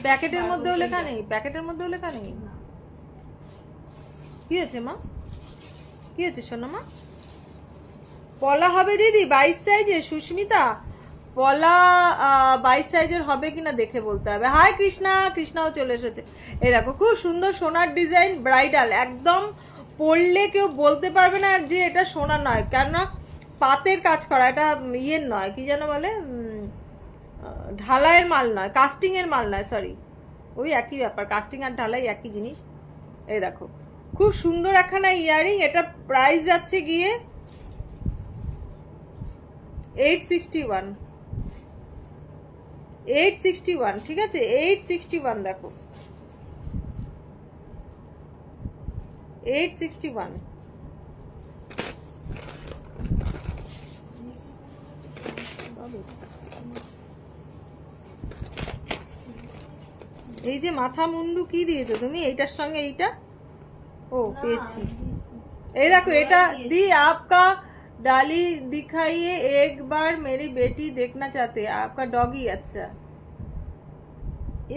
প্যাকেটের মধ্যেও লেখা নেই, প্যাকেটের মধ্যেও লেখা নেই। কি হয়েছে মা? কি হয়েছে শোনো মা? পলা হবে দিদি 22 সাইজের? সুস্মিতা, পলা 22 সাইজের হবে কিনা দেখে বলতে হবে। হাই কৃষ্ণা, কৃষ্ণাও চলে এসেছে। এই দেখো খুব সুন্দর সোনার ডিজাইন, ব্রাইডাল একদম। পরলে কেউ বলতে পারবে না যে এটা সোনা নয়, কেননা পাতের কাজ করা, এটা ইয়ের নয়, কি যেন বলে, ঢালাইয়ের মাল নয়, কাস্টিং এর মাল নয়, সরি। ওই একই ব্যাপার, কাস্টিং আর ঢালাই একই জিনিস। এই দেখো খুব সুন্দর একখানা ইয়ারিং। এটা প্রাইস যাচ্ছে গিয়ে 861, 861, ঠিক আছে? 861 দেখো, 861। এই যে মাথা মুন্ডু কি দিয়েছো তুমি এইটার সঙ্গে? এইটা ও পেয়েছি। এই দেখো এটা दी आपका डाली दिखाइए एक बार, मेरी बेटी देखना चाहते हैं आपका डॉगी। अच्छा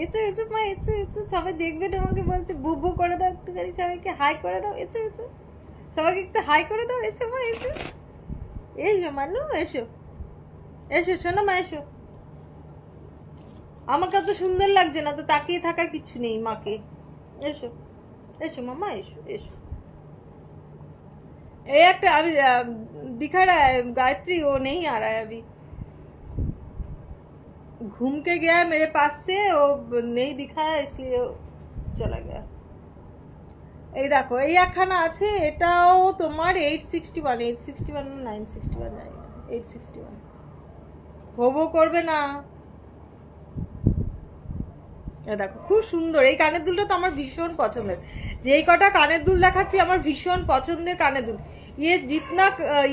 এসো এসো মা, এসো এসো, সবাই দেখবে তোমাকে, বলছে বুবু করে দাও একটুখানি, সবাইকে হাই করে দাও। এসো এসো, সবাইকে একটু হাই করে দাও। এসো মা এসো, এসো মানু এসো, এসো শোনো মা এসো। আমাকে এত সুন্দর লাগছে না তো, তাকিয়ে থাকার কিছু নেই মাকে। এসো এসো মামা, এসো এসো। ये एक अभी दिखा रहा है गायत्री, वो नहीं आ रहा है अभी, घूम के गया है मेरे पास से, वो नहीं दिखा है इसलिए चला गया। এই দেখো এই একখানা আছে, এটাও তোমার 861, 861 961 জানি না, 861। হবো করবে না। দেখো খুব সুন্দর এই কানের দুলটা, তো আমার ভীষণ পছন্দের। যেই কটা কানের দুল দেখাচ্ছি আমার ভীষণ পছন্দের কানের দুল। ये जितना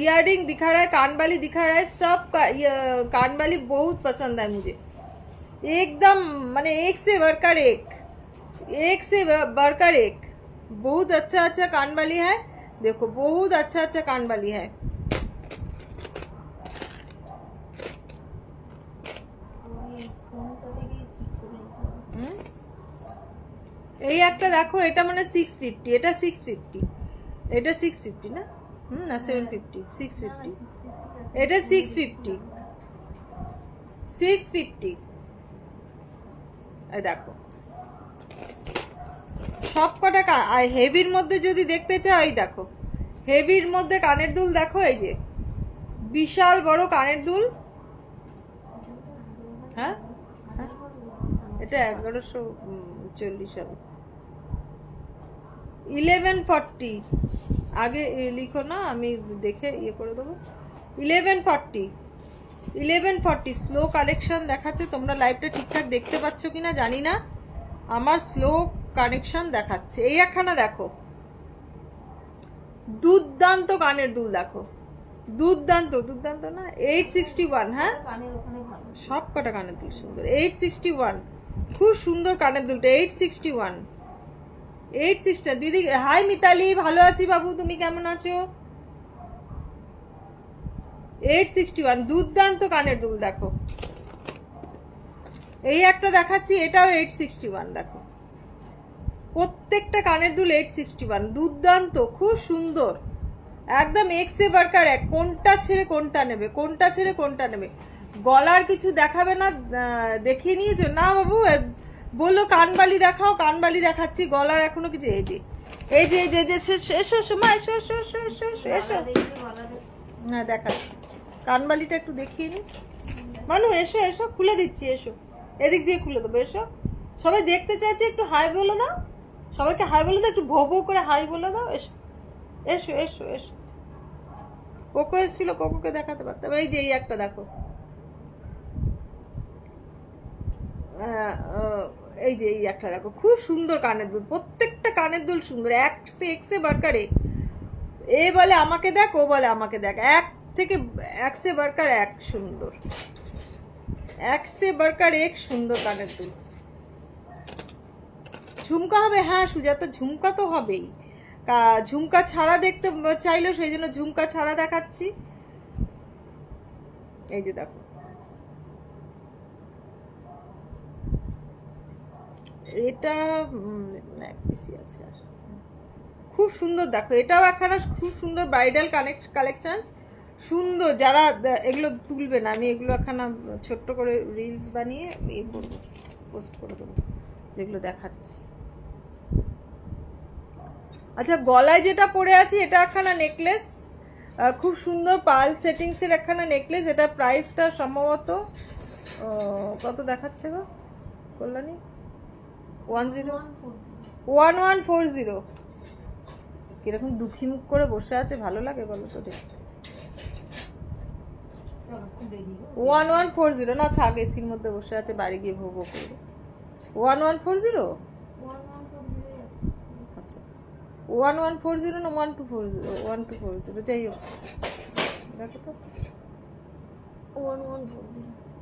इयररिंग दिखा रहा है, कानबाली दिखा रहा है, सब कानबाली बहुत पसंद है मुझे एकदम, माने एक से बढ़कर एक, एक से बढ़कर एक। बहुत अच्छा अच्छा कानबाली है, देखो बहुत अच्छा अच्छा कानबाली है। এই একটা দেখো, এটা মানে 650, এটা 650, এটা 650 না, না 750, 650, এটা 650, 650। এই দেখো সব কটা হেভির মধ্যে যদি দেখতে চাও, এই দেখো হেভির মধ্যে কানের দুল দেখো, এই যে বিশাল বড় কানের দুল। হ্যাঁ এটা 1140 হবে, 1140 আগে লিখো না, আমি দেখে ইয়ে করে দেবো। 1140, 1140 স্লো কানেকশন দেখাচ্ছে। তোমরা লাইভটা ঠিকঠাক দেখতে পাচ্ছ কিনা জানি না, আমার স্লো কানেকশন দেখাচ্ছে। এই একখানা দেখো, দুর্দান্ত কানের দুল দেখো, দুর্দান্ত দুর্দান্ত না, 861। হ্যাঁ, কানের ওখানে ভালো। সব কটা কানের দুল সুন্দর। 861, খুব সুন্দর কানের দুলটা। 861, 860। দিদি হাই মিতালি, ভালো আছি বাবু, তুমি কেমন আছো? 861, দুর্দান্ত কানের দুল দেখো। এই একটা দেখাচ্ছি, এটাও 861 দেখো। প্রত্যেকটা কানের দুল 861, দুর্দান্ত, খুব সুন্দর, একদম এক্সে বার্কার এক। কোনটা ছেড়ে কোনটা নেবে, কোনটা ছেড়ে কোনটা নেবে। গলার কিছু দেখাবে না, দেখিয়ে নিয়েছো না বাবু? বললো কানবালি দেখাও, কানবালি দেখাচ্ছি। গলার এখনো কিছু, এই যে এই যে এই যে এসো এসো মা, এসো এসো এসো এসো এসো এসো। না দেখাচ্ছি, কানবালিটা একটু দেখিয়ে নি। মানু এসো এসো, খুলে দিচ্ছি, এসো এদিক দিয়ে খুলে দেবো, এসো। সবাই দেখতে চাইছে, একটু হাই বলে দাও, সবাইকে হাই বলে দাও, একটু ভো ভো করে হাই বলে দাও। এসো এসো এসো এসো। কোকো এসেছিল, কোকোকে দেখাতে পারতাম। এই যে এই একটা দেখো, এই যে এই একটা দেখো, খুব সুন্দর কানের দুল, প্রত্যেকটা কানের দুল সুন্দর, একসে বার্কারে। এ বলে আমাকে দেখ, ও বলে আমাকে দেখ, এক থেকে একসে বার্কার এক সুন্দর, একসে বার্কার এক সুন্দর কানের দুল। ঝুমকা হবে? হ্যাঁ সুজাতা, ঝুমকা তো হবেই। ঝুমকা ছাড়া দেখতে চাইলো, সেই জন্য ঝুমকা ছাড়া দেখাচ্ছি। এই যে দেখো, এটা পিসি আছে, খুব সুন্দর দেখো। এটাও একখানা খুব সুন্দর ব্রাইডাল কালেকশন, সুন্দর। যারা এগুলো তুলবে না, আমি এগুলো একখানা ছোট্ট করে রিলস বানিয়ে ইয়ে করবো, পোস্ট করে দেবো, যেগুলো দেখাচ্ছি। আচ্ছা, গলায় যেটা পরে আছি এটা একখানা নেকলেস, খুব সুন্দর পার্ল সেটিংসের একখানা নেকলেস। এটা প্রাইসটা সম্ভবত কত দেখাচ্ছে গো কল্যাণী? 1140। কিরকম দুঃখী মুখ করে বসে আছে, ভালো লাগে বলো তো দেখতে? 1140 না, থাক, এসির মধ্যে বসে আছে, বাড়ি গিয়ে ভোগ করবে। 1140, আচ্ছা 1140 না 1240? 1240, যাই হোক, দেখো তো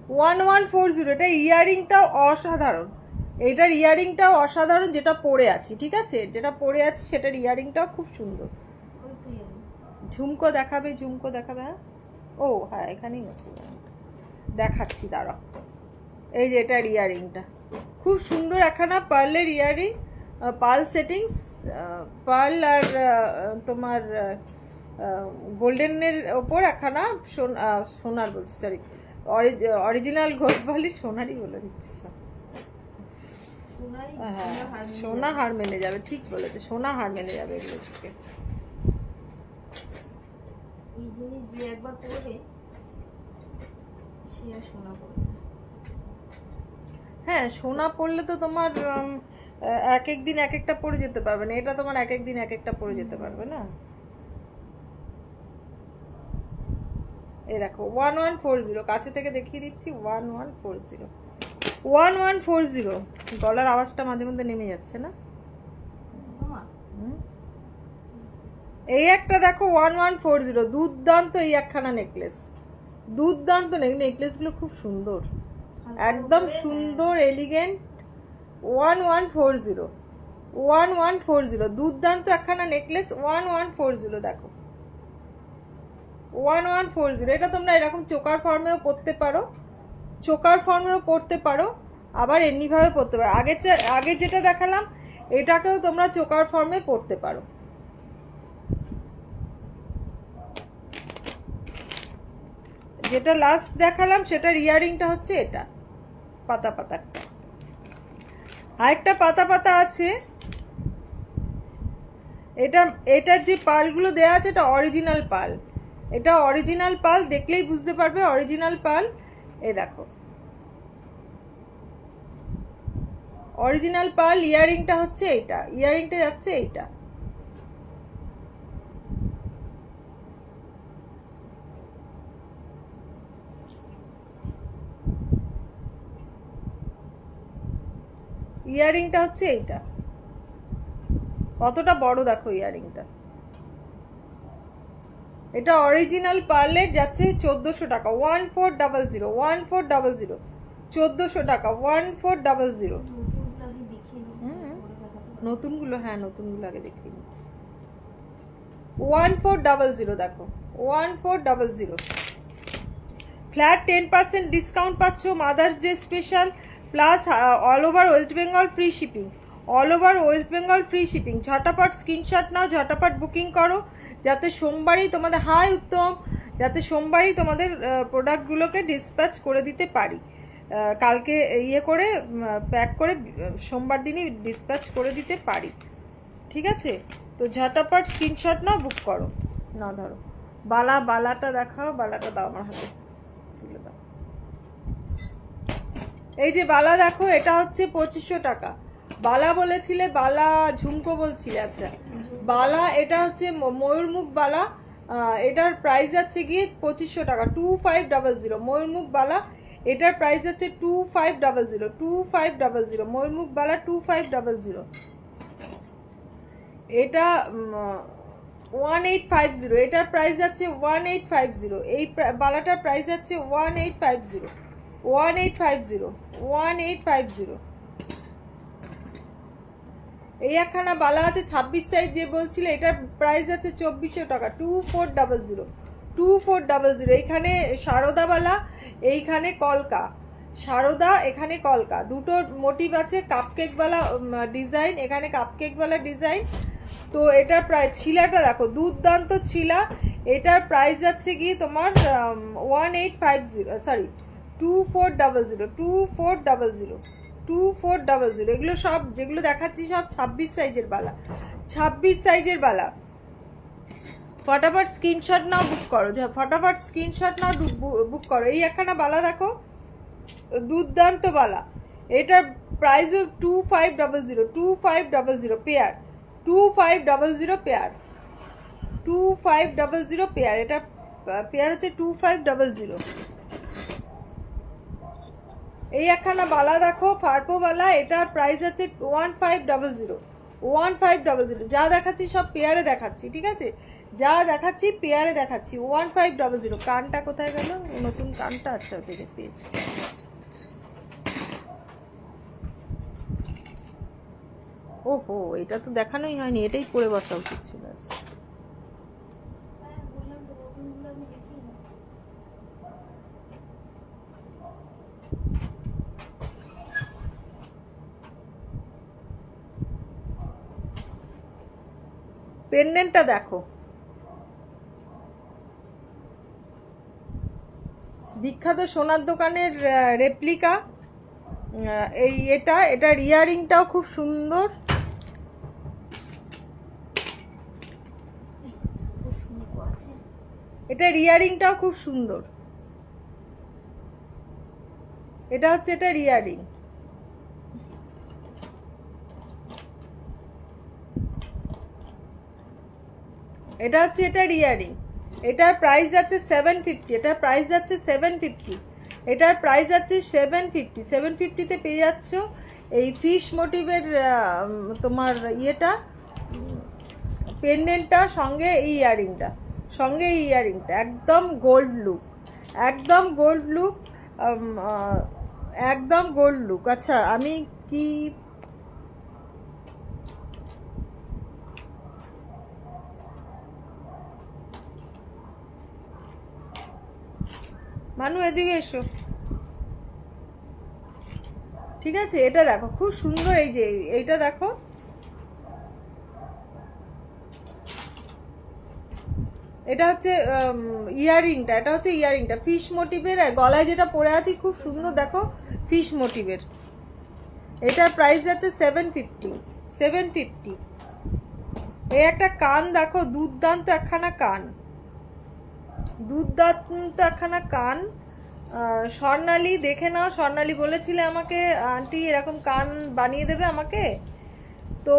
1140। এটা ইয়ারিংটাও অসাধারণ, এইটার ইয়ারিংটাও অসাধারণ, যেটা পরে আছি, ঠিক আছে, যেটা পরে আছি সেটার ইয়ারিংটাও খুব সুন্দর। ঝুমকো দেখাবে, ঝুমকো দেখাবে? হ্যাঁ, ও হ্যাঁ, এখানেই আছে, দেখাচ্ছি দাঁড়াও। এই যে এটার ইয়ারিংটা খুব সুন্দর, একখানা পার্লের ইয়ারিং, পার্ল সেটিংস, পার্ল আর তোমার গোল্ডেনের ওপর একখানা সোনার, বলছি সরি, অরিজিনাল গোল্ড বলি, সোনারই বলে দিচ্ছি সব। হ্যাঁ, সোনা হার মেনে যাবে, ঠিক বলেছে, সোনা হার মেনে যাবে এগুলো থেকে। এই জিনিস যে একবার পড়বে সে আর সোনা পড়বে না। হ্যাঁ, সোনা পড়লে তো তোমার এক এক দিন এক একটা পরে যেতে পারবে না, এটা তোমার এক এক দিন এক একটা পরে যেতে পারবে না। এই দেখো 1140, কাছে থেকে দেখিয়ে দিচ্ছি, 1140, 1140। গলার আওয়াজটা মাঝে মধ্যে নেমে যাচ্ছে না? এই একটা দেখো 1140, দুর্দান্ত। এই একখানা নেকলেস, দুর্দান্ত নেকলেসগুলো খুব সুন্দর, একদম সুন্দর, এলিগেন্ট। 1140, দুর্দান্ত একখানা নেকলেস, 1140 দেখো, 1140। এটা তোমরা এরকম চোকার ফর্মেও পরতে পারো, চোকার ফর্মেও পরতে পারো, আবার এমনিভাবে পরতে পারো। আগে যেটা দেখালাম এটাকেও তোমরা চোকার ফর্মে পরতে পারো। যেটা লাস্ট দেখালাম সেটার ইয়ারিংটা হচ্ছে এটা, পাতা পাতা, আরেকটা পাতা পাতা আছে। এটার যে পার্লগুলো দেওয়া আছে এটা অরিজিনাল পার্ল, এটা অরিজিনাল পার্ল, দেখলেই বুঝতে পারবে অরিজিনাল পার্ল। এই দেখো অরিজিনাল পার্ল। ইয়ারিংটা হচ্ছে এইটা, ইয়ারিংটা যাচ্ছে এইটা। ইয়ারিংটা হচ্ছে এইটা, কতটা বড় দেখো ইয়ারিংটা। এটা অরিজিনাল পার্লের, যাচ্ছে 1400 টাকা, 1400, 1400, 1400 টাকা, 1400। নতুনগুলো আগে দেখিয়ে নিই, পরে দেখাতে পারবো। নতুনগুলো, হ্যাঁ নতুনগুলো আগে দেখিয়ে নিচ্ছি। 1400 দেখো, 1400। ফ্ল্যাট 10% ডিসকাউন্ট পাচ্ছ, Mother's Day special, plus all over West Bengal free shipping, all over West Bengal free shipping. ঝটাপট স্ক্রিনশট নাও, ঝটাপট বুকিং করো, যাতে সোমবারই তোমাদের, হাই উত্তম, যাতে সোমবারই তোমাদের প্রোডাক্টগুলোকে ডিসপ্যাচ করে দিতে পারি। কালকে ইয়ে করে প্যাক করে সোমবার দিনই ডিসপ্যাচ করে দিতে পারি, ঠিক আছে? তো ঝটাপট স্ক্রিনশট নাও, বুক করো। না ধরো বালাটা দেখাও, বালাটা দাও আমার হাতে, তুলে দাও। এই যে বালা দেখো, এটা হচ্ছে 2500 টাকা। বালা বলেছিলে, বালা ঝুমকো বলছিলে, আচ্ছা বালা, এটা হচ্ছে ময়ূরমুখ বালা। এটার প্রাইস যাচ্ছে গিয়ে 2500 টাকা, 2500। ময়ূরমুখ বালা, এটার প্রাইস যাচ্ছে 2500, 2500। ময়ূরমুখ বালা 2500। এটা 1850, এটার প্রাইস যাচ্ছে 1850। এই বালাটার প্রাইস যাচ্ছে 1850, 1850, 1850। এই একখানা বালা আছে 26 সাইজ যে বলছিলে, এটার প্রাইস আছে 2400 টাকা, 2400, 2400। এইখানে সারদা বালা, এইখানে কলকা, সারদা এখানে কলকা, দুটো মোটিভ আছে। কাপকেকওয়ালা ডিজাইন, এখানে কাপকেকওয়ালা ডিজাইন। তো এটার প্রাইস, ছিলাটা দেখো দুর্দান্ত ছিলা, এটার প্রাইস যাচ্ছে কি তোমার 1850, সরি 2400, 2400, 2400। এগুলো সব যেগুলো দেখাচ্ছি সব 26 সাইজের বালা, 26 সাইজের বালা। ফটাফট স্ক্রিনশট নাও, বুক করো, ফটাফট স্ক্রিনশট নাও, বুক করো। এই একখানা বালা দেখো, দুর্দান্ত বালা, এটার প্রাইসও 2500, 2500 পেয়ার, 2500 পেয়ার, 2500 পেয়ার। এটা পেয়ার হচ্ছে 2500। এই একখানা বালা দেখো, ফারপো বালা, এটার প্রাইস আছে 1500, 1500। যা দেখাচ্ছি সব পেয়ারে দেখাচ্ছি, ঠিক আছে? যা দেখাচ্ছি পেয়ারে দেখাচ্ছি, 1500। কানটা কোথায় গেল? নতুন কানটা, আচ্ছা দেখে পেয়েছি। ওহো, এটা তো দেখানোই হয়নি, এটাই পরে বসা উচিত ছিল। আচ্ছা হ্যাঁ, বললাম তো নতুনগুলো আগে দেখিয়ে নিই। পেন্ডেন্টটা দেখো, বিখ্যাত সোনার দোকানের রেপ্লিকা। এই এটার ইয়ারিংটাও খুব সুন্দর। ঝুমকো আছে। এটার ইয়ারিংটাও খুব সুন্দর। এটা হচ্ছে এটার ইয়ারিং। এটা হচ্ছে এটার ইয়ারিং। এটার প্রাইস যাচ্ছে 750, এটার প্রাইস যাচ্ছে 750, এটার প্রাইস যাচ্ছে 750। 750-তে পেয়ে যাচ্ছ এই ফিশ মোটিভের তোমার ইয়েটা, পেন্ডেন্টটা, সঙ্গে এই ইয়ারিংটা, সঙ্গে এই ইয়ারিংটা, একদম গোল্ড লুক, একদম গোল্ড লুক, একদম গোল্ড লুক। আচ্ছা আমি কি মানু এদিকে এসো, ঠিক আছে? এটা দেখো খুব সুন্দর, এই যে এইটা দেখো, এটা হচ্ছে ইয়ারিংটা, এটা হচ্ছে ইয়ারিংটা ফিশ মোটিভের, আর গলায় যেটা পরে আছি খুব সুন্দর দেখো, ফিশ মোটিভের। এটার প্রাইস যাচ্ছে 750, 750। এই একটা কান দেখো, দুর্দান্ত একখানা কান, দুর্দান্ত একখানা কান। স্বর্ণালী দেখে নাও, স্বর্ণালী বলেছিলে আমাকে আন্টি এরকম কান বানিয়ে দেবে আমাকে, তো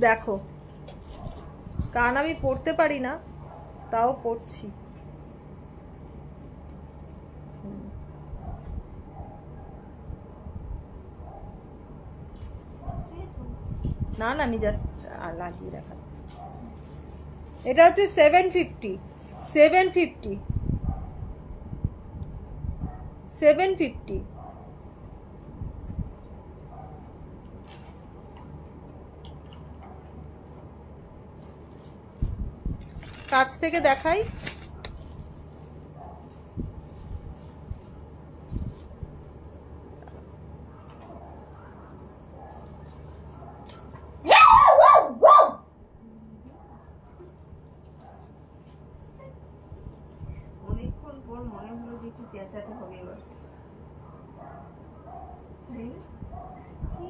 দেখো কান আমি পরতে পারি না, তাও পরছি। না না, আমি জাস্ট লাগিয়ে দেখাচ্ছি। এটা হচ্ছে 750, 750, 750। কাছ থেকে দেখাই। অনেকক্ষণ পর মনে হলো যে একটু চেঁচাতে হবে এবার। কি?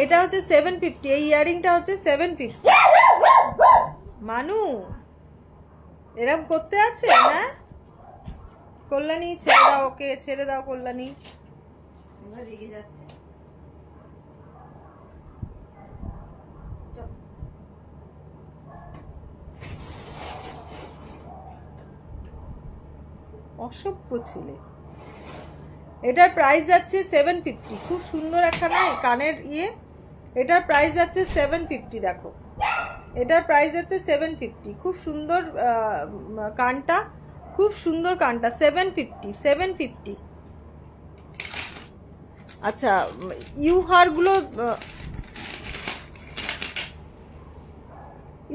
এটা হচ্ছে 750, এই ইয়ারিংটা হচ্ছে 750। মানু এরকম করতে আছে? হ্যাঁ কল্যাণী, ছেড়ে দাও ওকে, ছেড়ে দাও কল্যাণী। এবার রেগে যাচ্ছে। অসভ্য ছেলে। এটার প্রাইস যাচ্ছে 750। খুব সুন্দর একখানা কানের ইয়ে। এটার প্রাইস যাচ্ছে 750। দেখো এটার প্রাইস যাচ্ছে 750। খুব সুন্দর কানটা, খুব সুন্দর কানটা। 750, 750। আচ্ছা,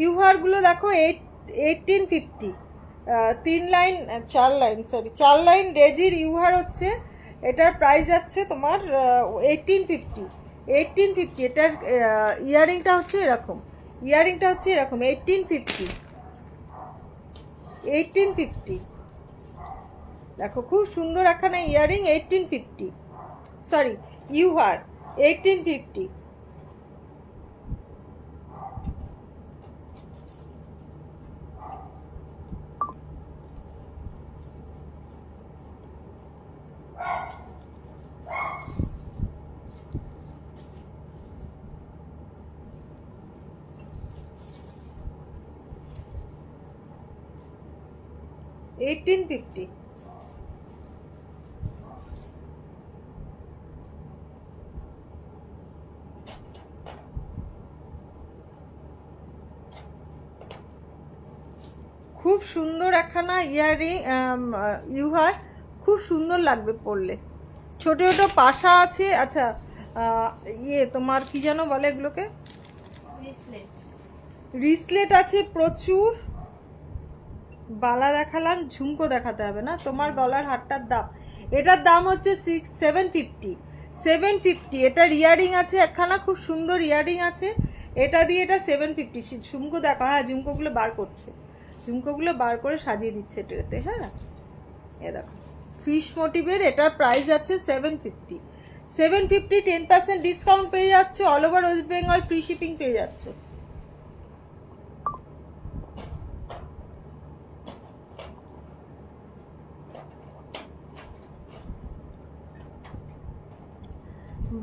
ইউহারগুলো দেখো 1850। 3 লাইন 4 লাইন, সরি 4 লাইন রেজির ইউহার হচ্ছে। এটার প্রাইস যাচ্ছে তোমার 1850, 1850। এটার ইয়ারিংটা হচ্ছে এরকম, ইয়ারিংটা হচ্ছে এরকম 1850, 1850। দেখো খুব সুন্দর একখানা ইয়ারিং, 1850, সরি ইউহার 1850। $1850। খুব সুন্দর একখানা ইয়ারিং, ইউহার, খুব সুন্দর লাগবে পরলে। ছোট ছোট পাশা আছে। আচ্ছা ইয়ে তোমার কি যেন বলে এগুলোকে, রিসলেট। রিসলেট আছে প্রচুর। বালা দেখালাম, ঝুমকো দেখাতে হবে না। তোমার গলার হারটার দাম, এটার দাম হচ্ছে 750, 750। এটার ইয়ারিং আছে একখানা, খুব সুন্দর ইয়ারিং আছে। এটা দিয়ে এটা 750। ঝুমকো দেখো, হ্যাঁ ঝুমকোগুলো বার করছে, ঝুমকোগুলো বার করে সাজিয়ে দিচ্ছে ট্রেতে। হ্যাঁ এ দেখো ফিশ মোটিভের। এটার প্রাইস যাচ্ছে 750, 750। 10% ডিসকাউন্ট পেয়ে যাচ্ছে। All over West Bengal free shipping পেয়ে যাচ্ছে।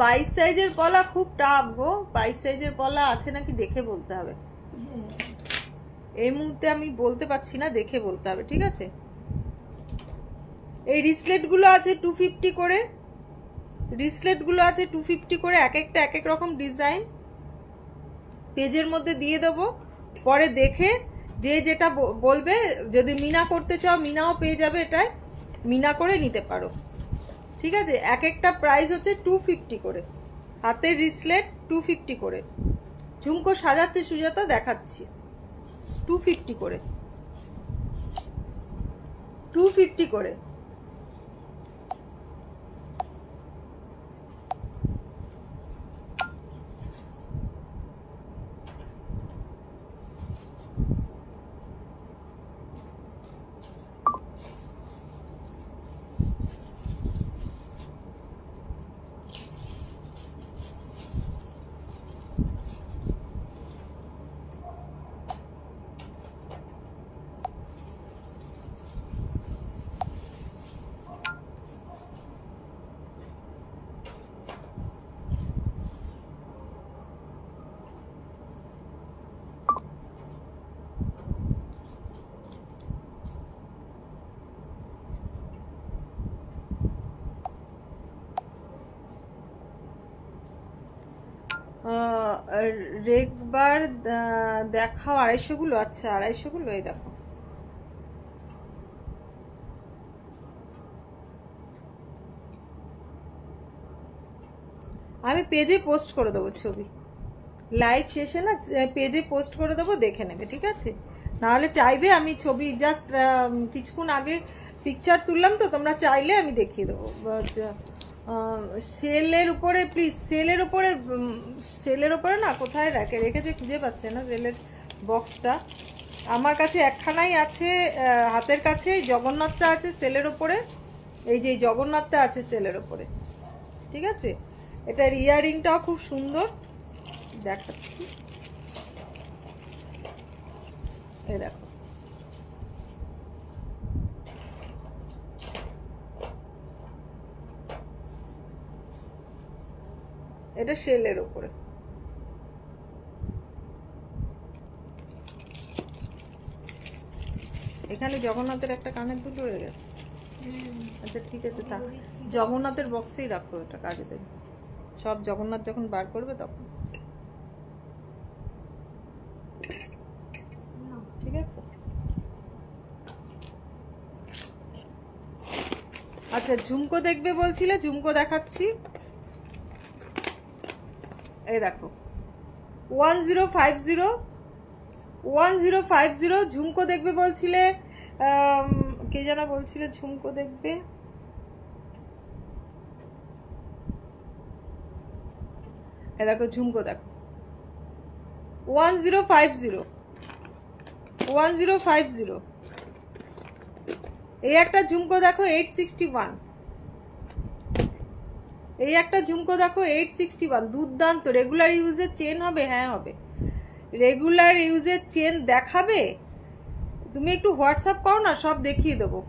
বাইশ সাইজের পলা খুব টাফ গো। 22 সাইজের পলা আছে নাকি দেখে বলতে হবে। এই মুহূর্তে আমি বলতে পারছি না, দেখে বলতে হবে, ঠিক আছে। এই রিসলেটগুলো আছে 250 করে, রিসলেটগুলো আছে 250 করে। এক একটা এক এক রকম ডিজাইন পেজের মধ্যে দিয়ে দেবো, পরে দেখে যে যেটা বলবে। যদি মিনা করতে চাও মিনাও পেয়ে যাবে, এটায় মিনা করে নিতে পারো, ঠিক আছে। এক একটা প্রাইস হচ্ছে 250 করে। হাতের রিসলেট 250 করে। ঝুমকো সাজাচ্ছে সুজাতা, দেখাচ্ছি। 250 করে, 250 করে। রেগবার দেখাও 250 আচ্ছা 250 এই দেখো আমি পেজে পোস্ট করে দেবো ছবি লাইভ শেষে না পেজে পোস্ট করে দেবো দেখে নেবে ঠিক আছে নাহলে চাইবে আমি ছবি জাস্ট কিছুক্ষণ আগে পিকচার তুললাম তো তোমরা চাইলে আমি দেখিয়ে দেবো সেলের উপরে প্লিজ সেলের উপরে না কোথায় রেখেছে খুঁজে পাচ্ছে না সেলের বক্সটা আমার কাছে একখানাই আছে হাতের কাছে জগন্নাথটা আছে সেলের উপরে এই যে জগন্নাথটা আছে সেলের উপরে ঠিক আছে এটার ইয়াররিংটাও খুব সুন্দর দেখাচ্ছি এই দেখো এটা শেলের উপরে এখানে জগন্নাথের একটা কানের দুল রয়ে গেছে আচ্ছা ঠিক আছে তা জগন্নাথের বক্সেই রাখো এটা কাজে দেবে সব জগন্নাথ যখন বার করবে তখন ঠিক আছে আচ্ছা ঝুমকো দেখবে বলছিলে ঝুমকো দেখাচ্ছি এই দেখো 1050 ঝুমকো দেখবে বলছিলে কে যেন বলছিলে ঝুমকো দেখবে এই দেখো ঝুমকো দেখো 1050 এই একটা ঝুমকো দেখো 861 এই একটা ঝুমকো দেখো 861 দুর্দান্ত রেগুলার ইউজের চেন হবে হ্যাঁ হবে রেগুলার ইউজের চেন দেখাবে তুমি একটু হোয়াটসঅ্যাপ করো না সব দেখিয়ে দেবো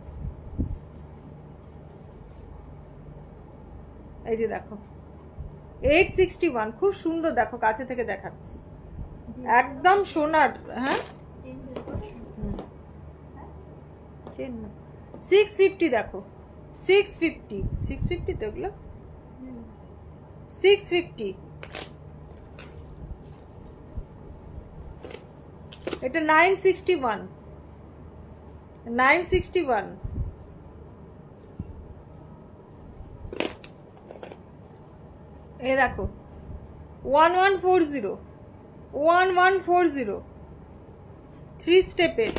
এই যে দেখো 861 খুব সুন্দর দেখো কাছে থেকে দেখাচ্ছি একদম সোনার হ্যাঁ চেন না 650 দেখো 650 তো এগুলো 650 এটা 961 এই দেখো 1140 3 স্টেপের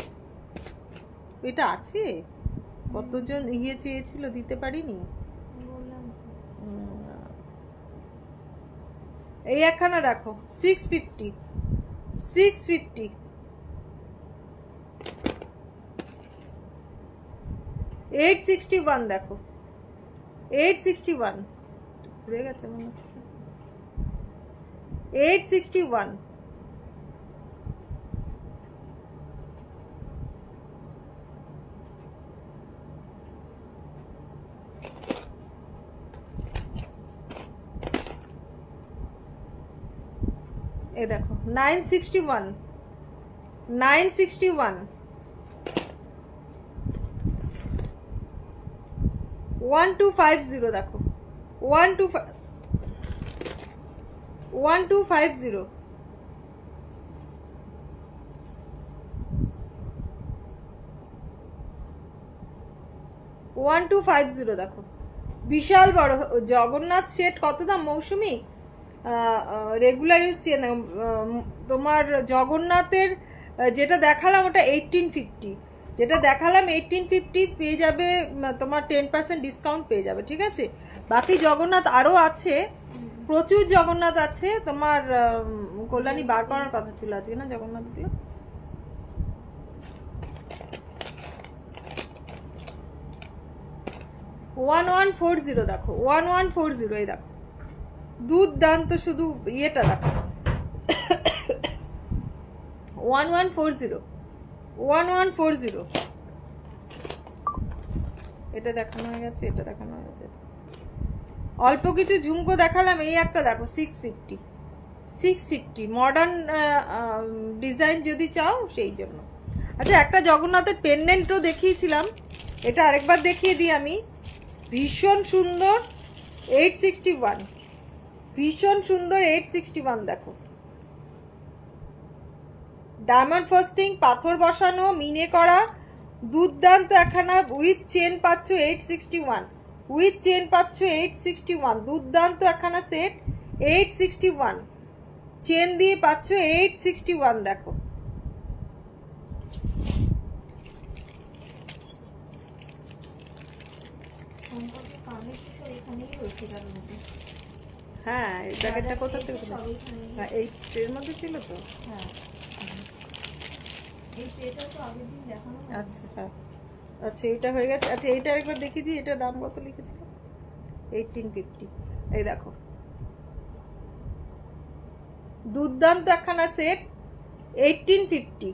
এটা আছে কতজন চেয়েছিল দিতে পারিনি এই একখানা দেখো 650 861 দেখো 861 ঘুরে গেছে মনে হচ্ছে 861 এই দেখো 961 1250 দেখো 1250 1250 দেখো বিশাল বড় জগন্নাথ সেট কত দাম মৌসুমি রেগুলার ইউজ চেন তোমার জগন্নাথের যেটা দেখালাম ওটা 1850 যেটা দেখালাম 1850 পেয়ে যাবে তোমার 10% ডিসকাউন্ট পেয়ে যাবে ঠিক আছে বাকি জগন্নাথ আরও আছে প্রচুর জগন্নাথ আছে তোমার কল্যাণী বার করার কথা ছিল আজকে না জগন্নাথগুলো দেখো 1140 এই দেখো দুর্দান্ত শুধু ইয়েটা দেখো 1140 এটা দেখানো হয়ে গেছে এটা দেখানো হয়ে গেছে অল্প কিছু ঝুমকো দেখালাম এই একটা দেখো 650 মডার্ন ডিজাইন যদি চাও সেই জন্য আচ্ছা একটা জগন্নাথের পেন্ডেন্টও দেখিয়েছিলাম এটা আরেকবার দেখিয়ে দিই আমি ভীষণ সুন্দর 861 ভীষণ সুন্দর 861 দেখো, ডায়মন্ড ফাস্টিং, পাথর বসানো, মিনে করা, দুর্দান্ত একখানা উইথ চেন পাচ্ছ 861, উইথ চেন পাচ্ছ 861, দুর্দান্ত একখানা সেট 861, চেন দিয়ে পাচ্ছ 861 দেখো। সম্পর্কে কানের তো সব এখানেই রয়েছে তার মধ্যে। হ্যাঁ এই প্যাকেটটা কোথা থেকে সব এখানেই। হ্যাঁ এই ট্রের মধ্যে ছিল তো। হ্যাঁ, এই ট্রেটা তো আগের দিন দেখানো হয়নি। আচ্ছা হ্যাঁ, আচ্ছা এটা হয়ে গেছে। আচ্ছা এইটা একবার দেখিয়ে দিই, এটা দাম কত লিখেছিল, 1850। এই দেখো দুর্দান্ত একখানা set 1850,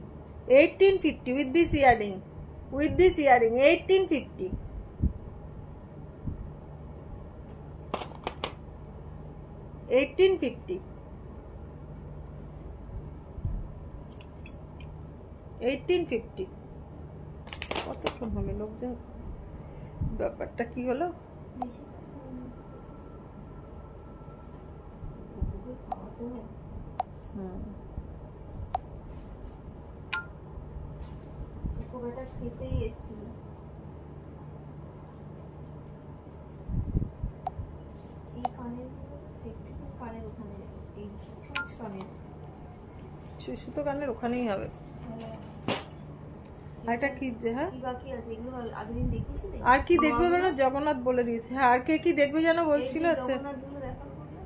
1850 with this earring, with this earring 1850, 1850, 1850। কতক্ষণ হলো লোকজন, ব্যাপারটা কি হলো? বেশি কুকুরকে খাওয়াতে হয়। কুকুরটা খেতেই এসেছিল। এই কানের সেফটি কানের ওখানে, এই ছুঁচ কানের। সুতো কানের ওখানেই হবে। আর এটা কি যে, হ্যাঁ কি বাকি আছে এগুলো আগের দিন দেখিয়েছিলে? আর কি দেখবে যেন জগন্নাথ বলে দিয়েছে। হ্যাঁ আর কে কি দেখবে যেন বলছিল। আচ্ছা জগন্নাথগুলো দেখাবো না?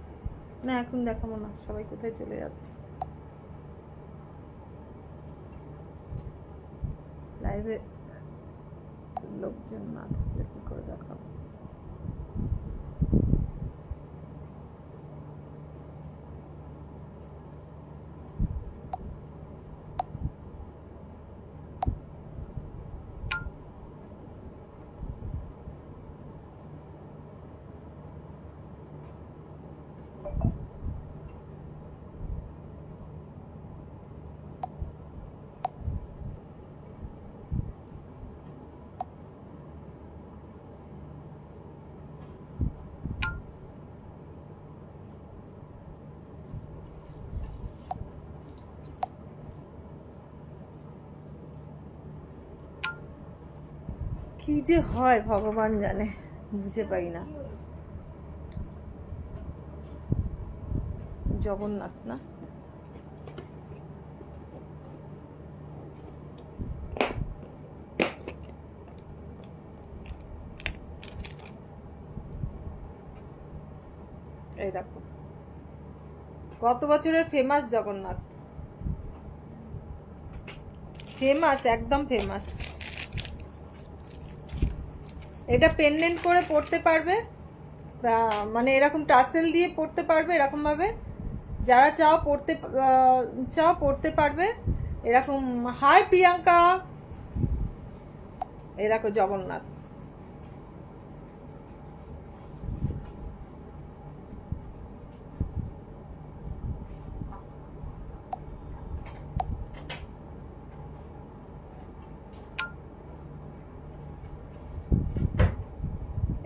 না এখন দেখাবো না, সবাই কোথায় চলে যাচ্ছে। লাইভে লোকজন না থাকলে কি করে দেখাবো? কি যে হয় ভগবান জানে, বুঝে পাই না। জগন্নাথ না, এই দেখো কত বছরের ফেমাস জগন্নাথ, ফেমাস একদম ফেমাস। এটা পেন্ডেন্ট করে পড়তে পারবে, মানে এরকম টাসেল দিয়ে পড়তে পারবে এরকম ভাবে, যারা চাও পড়তে পারবে এরকম। হাই প্রিয়াঙ্কা, এই দেখো জগন্নাথ।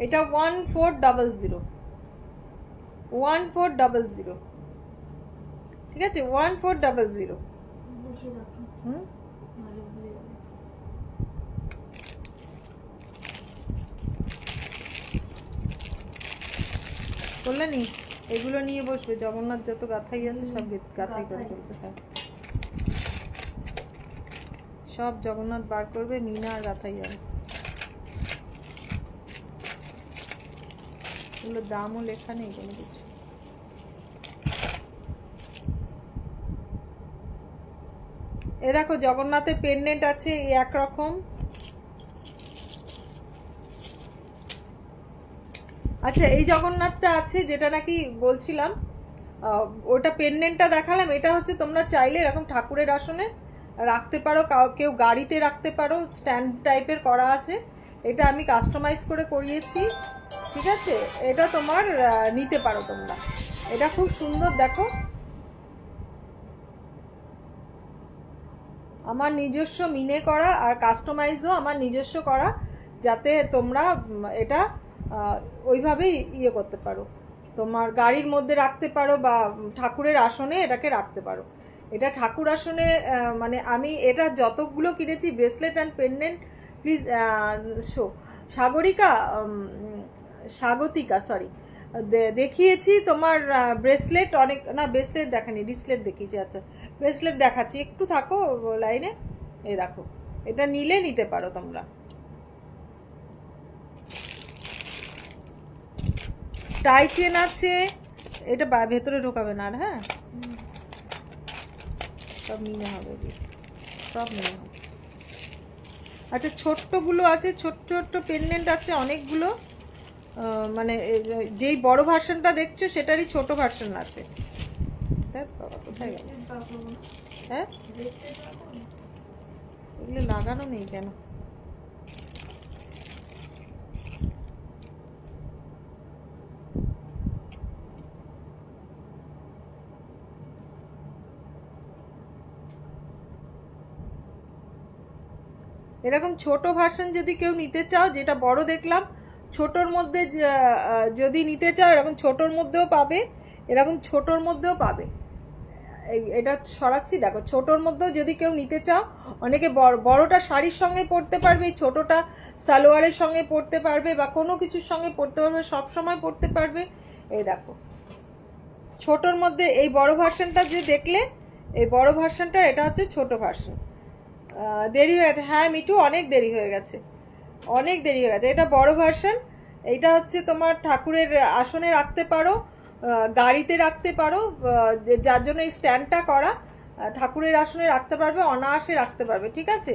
এটা 1400, 1400, ঠিক আছে 1400। বুঝিয়ে রাখো, হুম নাহলে ভুলে যাবে। বললে নি এগুলো নিয়ে বসবে, জগন্নাথ যত গাথাই আছে সব গাথাই করে ফেলতে থাকে, সব জগন্নাথ বার করবে, মিনা আর গাথাই যাবে। এগুলোর দামও লেখা নেই কোনো কিছু। এ দেখো জগন্নাথের পেন্ডেন্ট আছে এই একরকম। আচ্ছা এই জগন্নাথটা আছে যেটা নাকি বলছিলাম, ওটা পেন্ডেন্টটা দেখালাম। এটা হচ্ছে তোমরা চাইলে এরকম ঠাকুরের আসনে রাখতে পারো, কেউ গাড়িতে রাখতে পারো, স্ট্যান্ড টাইপের করা আছে। এটা আমি কাস্টমাইজ করে করিয়েছি, ঠিক আছে। এটা তোমার নিতে পারো তোমরা, এটা খুব সুন্দর দেখো, আমার নিজস্ব মিনে করা আর কাস্টমাইজও আমার নিজস্ব করা, যাতে তোমরা এটা ওইভাবেই ইয়ে করতে পারো, তোমার গাড়ির মধ্যে রাখতে পারো বা ঠাকুরের আসনে এটাকে রাখতে পারো। এটা ঠাকুর আসনে মানে আমি এটা যতগুলো কিনেছি bracelet and pendant, please show Sagarika, Swagatika sorry, দেখিয়েছি তোমার ব্রেসলেট অনেক, না ব্রেসলেট দেখানি, ব্রেসলেট দেখিয়েছি। আচ্ছা ব্রেসলেট দেখাচ্ছি, একটু থাকো লাইনে। এই দেখো, এটা নিলে নিতে পারো তোমরা। টাই চেন আছে, এটা ভেতরে ঢোকাবে না আর, হ্যাঁ সব নিয়ে হবে, সব নিয়ে হবে। আচ্ছা ছোট্টগুলো আছে, ছোট্ট ছোট্ট পেন্ডেন্ট আছে অনেকগুলো, মানে যেই বড় ভার্সনটা দেখছো সেটারই ছোট ভার্সন আছে। বাবা কোথায় গেল? হ্যাঁ এগুলো লাগানো নেই কেন? এরকম ছোট ভার্সন যদি কেউ নিতে চাও, যেটা বড় দেখলাম, ছোটোর মধ্যে যদি নিতে চাও এরকম ছোটোর মধ্যেও পাবে, এরকম ছোটোর মধ্যেও পাবে। এটা সরাচ্ছি, দেখো ছোটোর মধ্যেও যদি কেউ নিতে চাও, অনেকে বড়টা শাড়ির সঙ্গে পরতে পারবে, এই ছোটোটা সালোয়ারের সঙ্গে পরতে পারবে বা কোনো কিছুর সঙ্গে পরতে পারবে, সব সময় পরতে পারবে। এই দেখো ছোটোর মধ্যে এই বড় ভার্সনটা যে দেখলে, এই বড় ভার্সনটা এটা হচ্ছে ছোট ভার্সন। দেরি হয়ে গেছে, হ্যাঁ মিঠু অনেক দেরি হয়ে গেছে, অনেক দেরি হয়ে গেছে। এটা বড় ভার্সন, এইটা হচ্ছে তোমার ঠাকুরের আসনে রাখতে পারো, গাড়িতে রাখতে পারো, যার জন্য এই স্ট্যান্ডটা করা, ঠাকুরের আসনে রাখতে পারবে, অনায়াসে রাখতে পারবে। ঠিক আছে,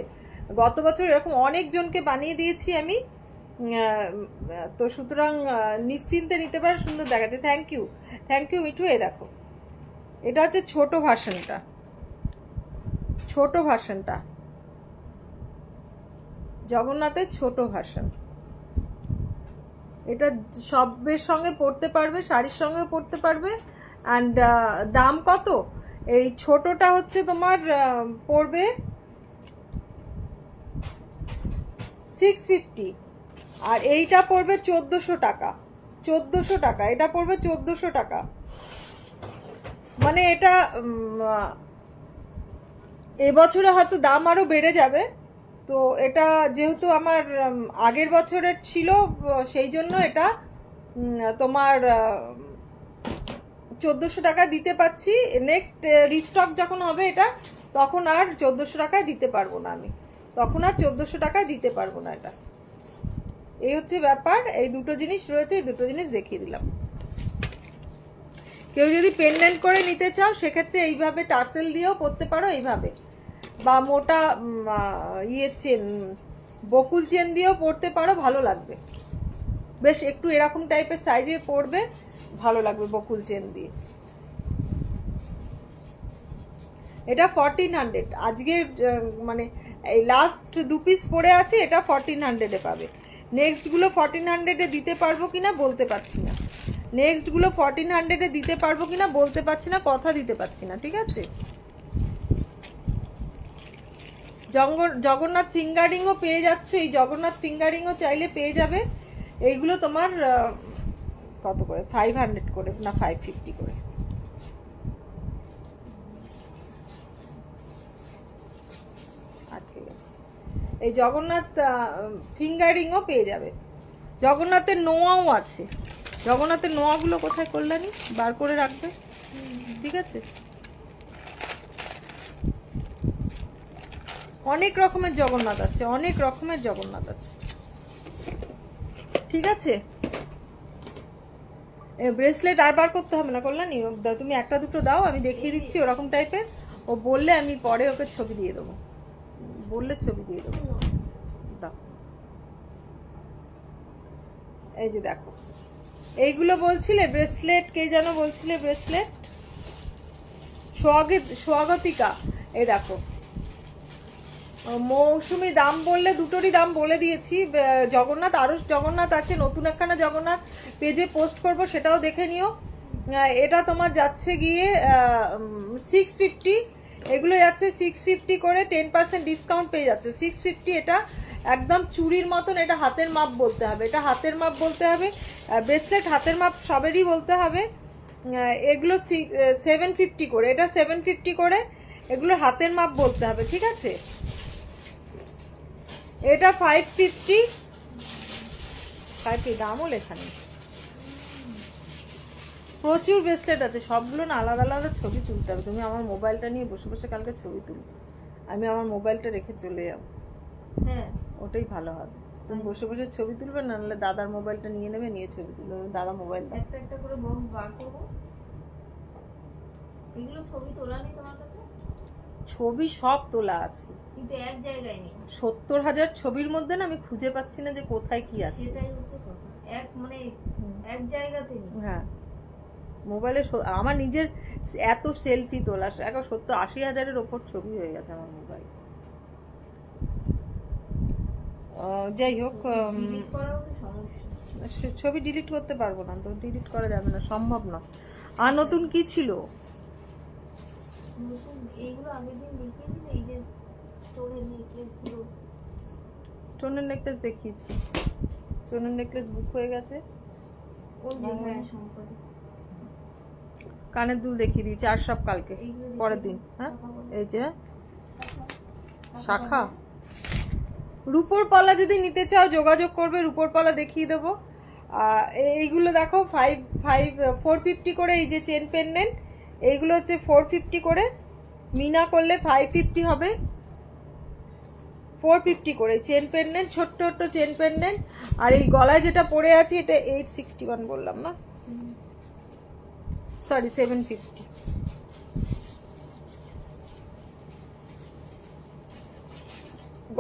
গত বছর এরকম অনেকজনকে বানিয়ে দিয়েছি আমি, তো সুতরাং নিশ্চিন্তে নিতে পারো, সুন্দর দেখাচ্ছে। Thank you Mithu. এই দেখো এটা হচ্ছে ছোট ভার্সনটা, ছোট ভার্সনটা জগন্নাথের ছোট ভার্সন। এটা সবের সঙ্গে পড়তে পারবে, শাড়ির সঙ্গে পড়তে পারবে। অ্যান্ড দাম কত? এই ছোটটা হচ্ছে তোমার পড়বে 650, আর এইটা পড়বে 1400 টাকা। 1400 টাকা, এটা পড়বে 1400 টাকা। মানে এটা এবছরে হয়তো দাম আরও বেড়ে যাবে। তো এটা যেহেতু আমার আগের বছরের ছিল, সেই জন্য এটা তোমার 1400 টাকা দিতে পাচ্ছি। নেক্সট রিস্টক যখন হবে এটা, তখন আর 1400 টাকায় দিতে পারবো না আমি, তখন আর 1400 টাকায় দিতে পারবো না। এটা এই হচ্ছে ব্যাপার। এই দুটো জিনিস রয়েছে, এই দুটো জিনিস দেখিয়ে দিলাম। কেউ যদি পেন্ডেন্ট করে নিতে চাও সেক্ষেত্রে এইভাবে টার্সেল দিয়েও পরতে পারো, এইভাবে, বা মোটা চেন, বকুল চেন দিয়েও পরতে পারো, ভালো লাগবে। বেশ একটু এরকম টাইপের সাইজে পরবে, ভালো লাগবে বকুল চেন দিয়ে। এটা 1400, আজকে মানে এই লাস্ট 2 পিস পড়ে আছে, এটা 1400-এ পাবে। নেক্সটগুলো 1400-এ দিতে পারবো কিনা বলতে পারছি না, নেক্সটগুলো 1400-এ দিতে পারবো কিনা বলতে পারছি না, কথা দিতে পারছি না। ঠিক আছে, জগন্নাথ ফিঙ্গারিংও পেয়ে যাচ্ছ, এই জগন্নাথ ফিঙ্গারিংও চাইলে পেয়ে যাবে। এইগুলো তোমার কত করে? 500 করে না 550 করে। আটকে গেছে। এই জগন্নাথ ফিঙ্গারিংও পেয়ে যাবে। জগন্নাথের নোয়াও আছে, জগন্নাথের নোয়াগুলো কোথায় কল্যাণী বার করে রাখবে। ঠিক আছে, অনেক রকমের জগন্নাথ আছে, অনেক রকমের জগন্নাথ আছে। ঠিক আছে, ব্রেসলেট আর বার করতে হবে না কল্যাণী, তুমি একটা দুটো দাও, আমি দেখিয়ে দিচ্ছি ওরকম টাইপের। ও বললে আমি পরে ওকে ছবি দিয়ে দেবো, বললে ছবি দিয়ে দেবো। দাও, এই যে দেখো এইগুলো বলছিলে ব্রেসলেট, কে যেন বলছিলে ব্রেসলেট, স্বাগতিকা। এই দেখো মৌসুমি দাম বললে দুটোরই দাম বলে দিয়েছি। জগন্নাথ, আরও জগন্নাথ আছে, নতুন একখানা জগন্নাথ পেজে পোস্ট করব, সেটাও দেখে নিও। এটা তোমার যাচ্ছে গিয়ে 650, এগুলো যাচ্ছে 650 করে, 10% ডিসকাউন্ট পেয়ে যাচ্ছে 650। এটা একদম চুড়ির মতন, এটা হাতের মাপ বলতে হবে, এটা হাতের মাপ বলতে হবে। ব্রেসলেট হাতের মাপ সবেরই বলতে হবে। এগুলো 750 করে, এটা 750 করে, এগুলো হাতের মাপ বলতে হবে, ঠিক আছে। এটা 550 দামও লেখা নেই। প্রচুর ব্রেসলেট আছে, সবগুলো না আলাদা আলাদা ছবি তুলতে হবে। তুমি আমার মোবাইলটা নিয়ে বসে বসে কালকে ছবি তুলবে, আমি আমার মোবাইলটা রেখে চলে যাবো, হ্যাঁ ওটাই ভালো হবে। তুমি বসে বসে ছবি তুলবে, না নাহলে দাদার মোবাইলটা নিয়ে নেবে, নিয়ে ছবি তুলবে। দাদা মোবাইল দাও। একটা একটা করে বক্স বার করবো। এগুলো ছবি তোলা নেই তোমার কাছে? ছবি সব তোলা আছে, কিন্তু এক জায়গায় নেই। 70,000 ছবির মধ্যে না আমি খুঁজে পাচ্ছি না যে কোথায় কি আছে। সেটাই হচ্ছে কথা, এক মানে এক জায়গাতে নেই। হ্যাঁ, মোবাইলে আমার নিজের এত সেলফি তোলা, এখন 70-80 হাজারের ওপর ছবি হয়ে গেছে আমার মোবাইল। যাই হোক, ডিলিট করাও তো সমস্যা। ছবি ডিলিট করতে পারবো না তো, ডিলিট করা যাবে না, সম্ভব না। আর নতুন কি ছিল? নতুন এইগুলো আগের দিন দেখিয়ে দিলে, এই যে স্টোনের নেকলেস গুলো। স্টোনের নেকলেস দেখিয়েছি, স্টোনের নেকলেস বুক হয়ে গেছে। ওই যে হ্যাঁ সম্পর্কে কানের দুল দেখিয়ে দিয়েছি, আর সব কালকে পরের দিন। হ্যাঁ, এই যে শাখা, রূপোর পলা যদি নিতে চাও যোগাযোগ করবে, রূপোর পলা দেখিয়ে দেবো। এইগুলো দেখো 450 করে, এই যে চেন পেন্ডেন্ট, এইগুলো হচ্ছে 450 করে, মিনা করলে 550 হবে। 450 করে চেন পেন্ডেন্ট, ছোট্ট ছোট্ট চেন পেন্ডেন্ট। আর এই গলায় যেটা পরে আছে এটা 861 বললাম না, সরি 750।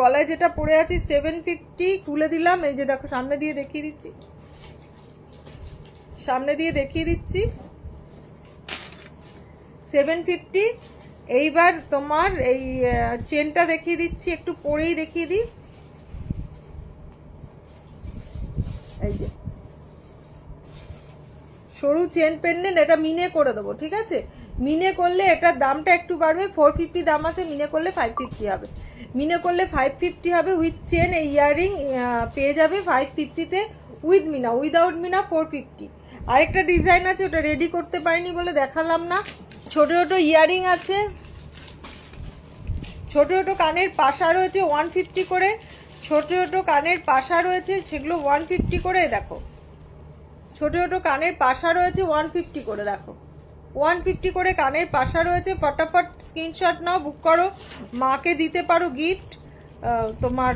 গলায় যেটা পরে আছি 750, তুলে দিলাম। এই যে দেখো, সামনে দিয়ে দেখিয়ে দিচ্ছি, সামনে দিয়ে দেখিয়ে দিচ্ছি 750। এইবার তোমার এই চেনটা দেখিয়ে দিচ্ছি, একটু পরেই দেখিয়ে দিই। এই যে সরু চেন পেন্ডেন্ট, এটা মিনে করে দেবো, ঠিক আছে। মিনে করলে এটার দামটা একটু বাড়বে, 450 দাম আছে, মিনে করলে 550 হবে। মিনে করলে 550 হবে, উইথ চেন এই ইয়াররিং পেয়ে যাবে 550-তে, উইথ মিনা। উইদাউট মিনা 450। আরেকটা ডিজাইন আছে, ওটা রেডি করতে পারিনি বলে দেখালাম না। ছোট ছোট ইয়াররিং আছে, ছোট ছোট কানের পাশা রয়েছে 150 করে, ছোট ছোট কানের পাশা রয়েছে, সেগুলো 150 করে। দেখো ছোট ছোট কানের পাশা রয়েছে 150 করে, দেখো 150 করে কানের পাশা রয়েছে। ফটাফট স্ক্রিনশট নাও, বুক করো, মাকে দিতে পারো গিফট। তোমার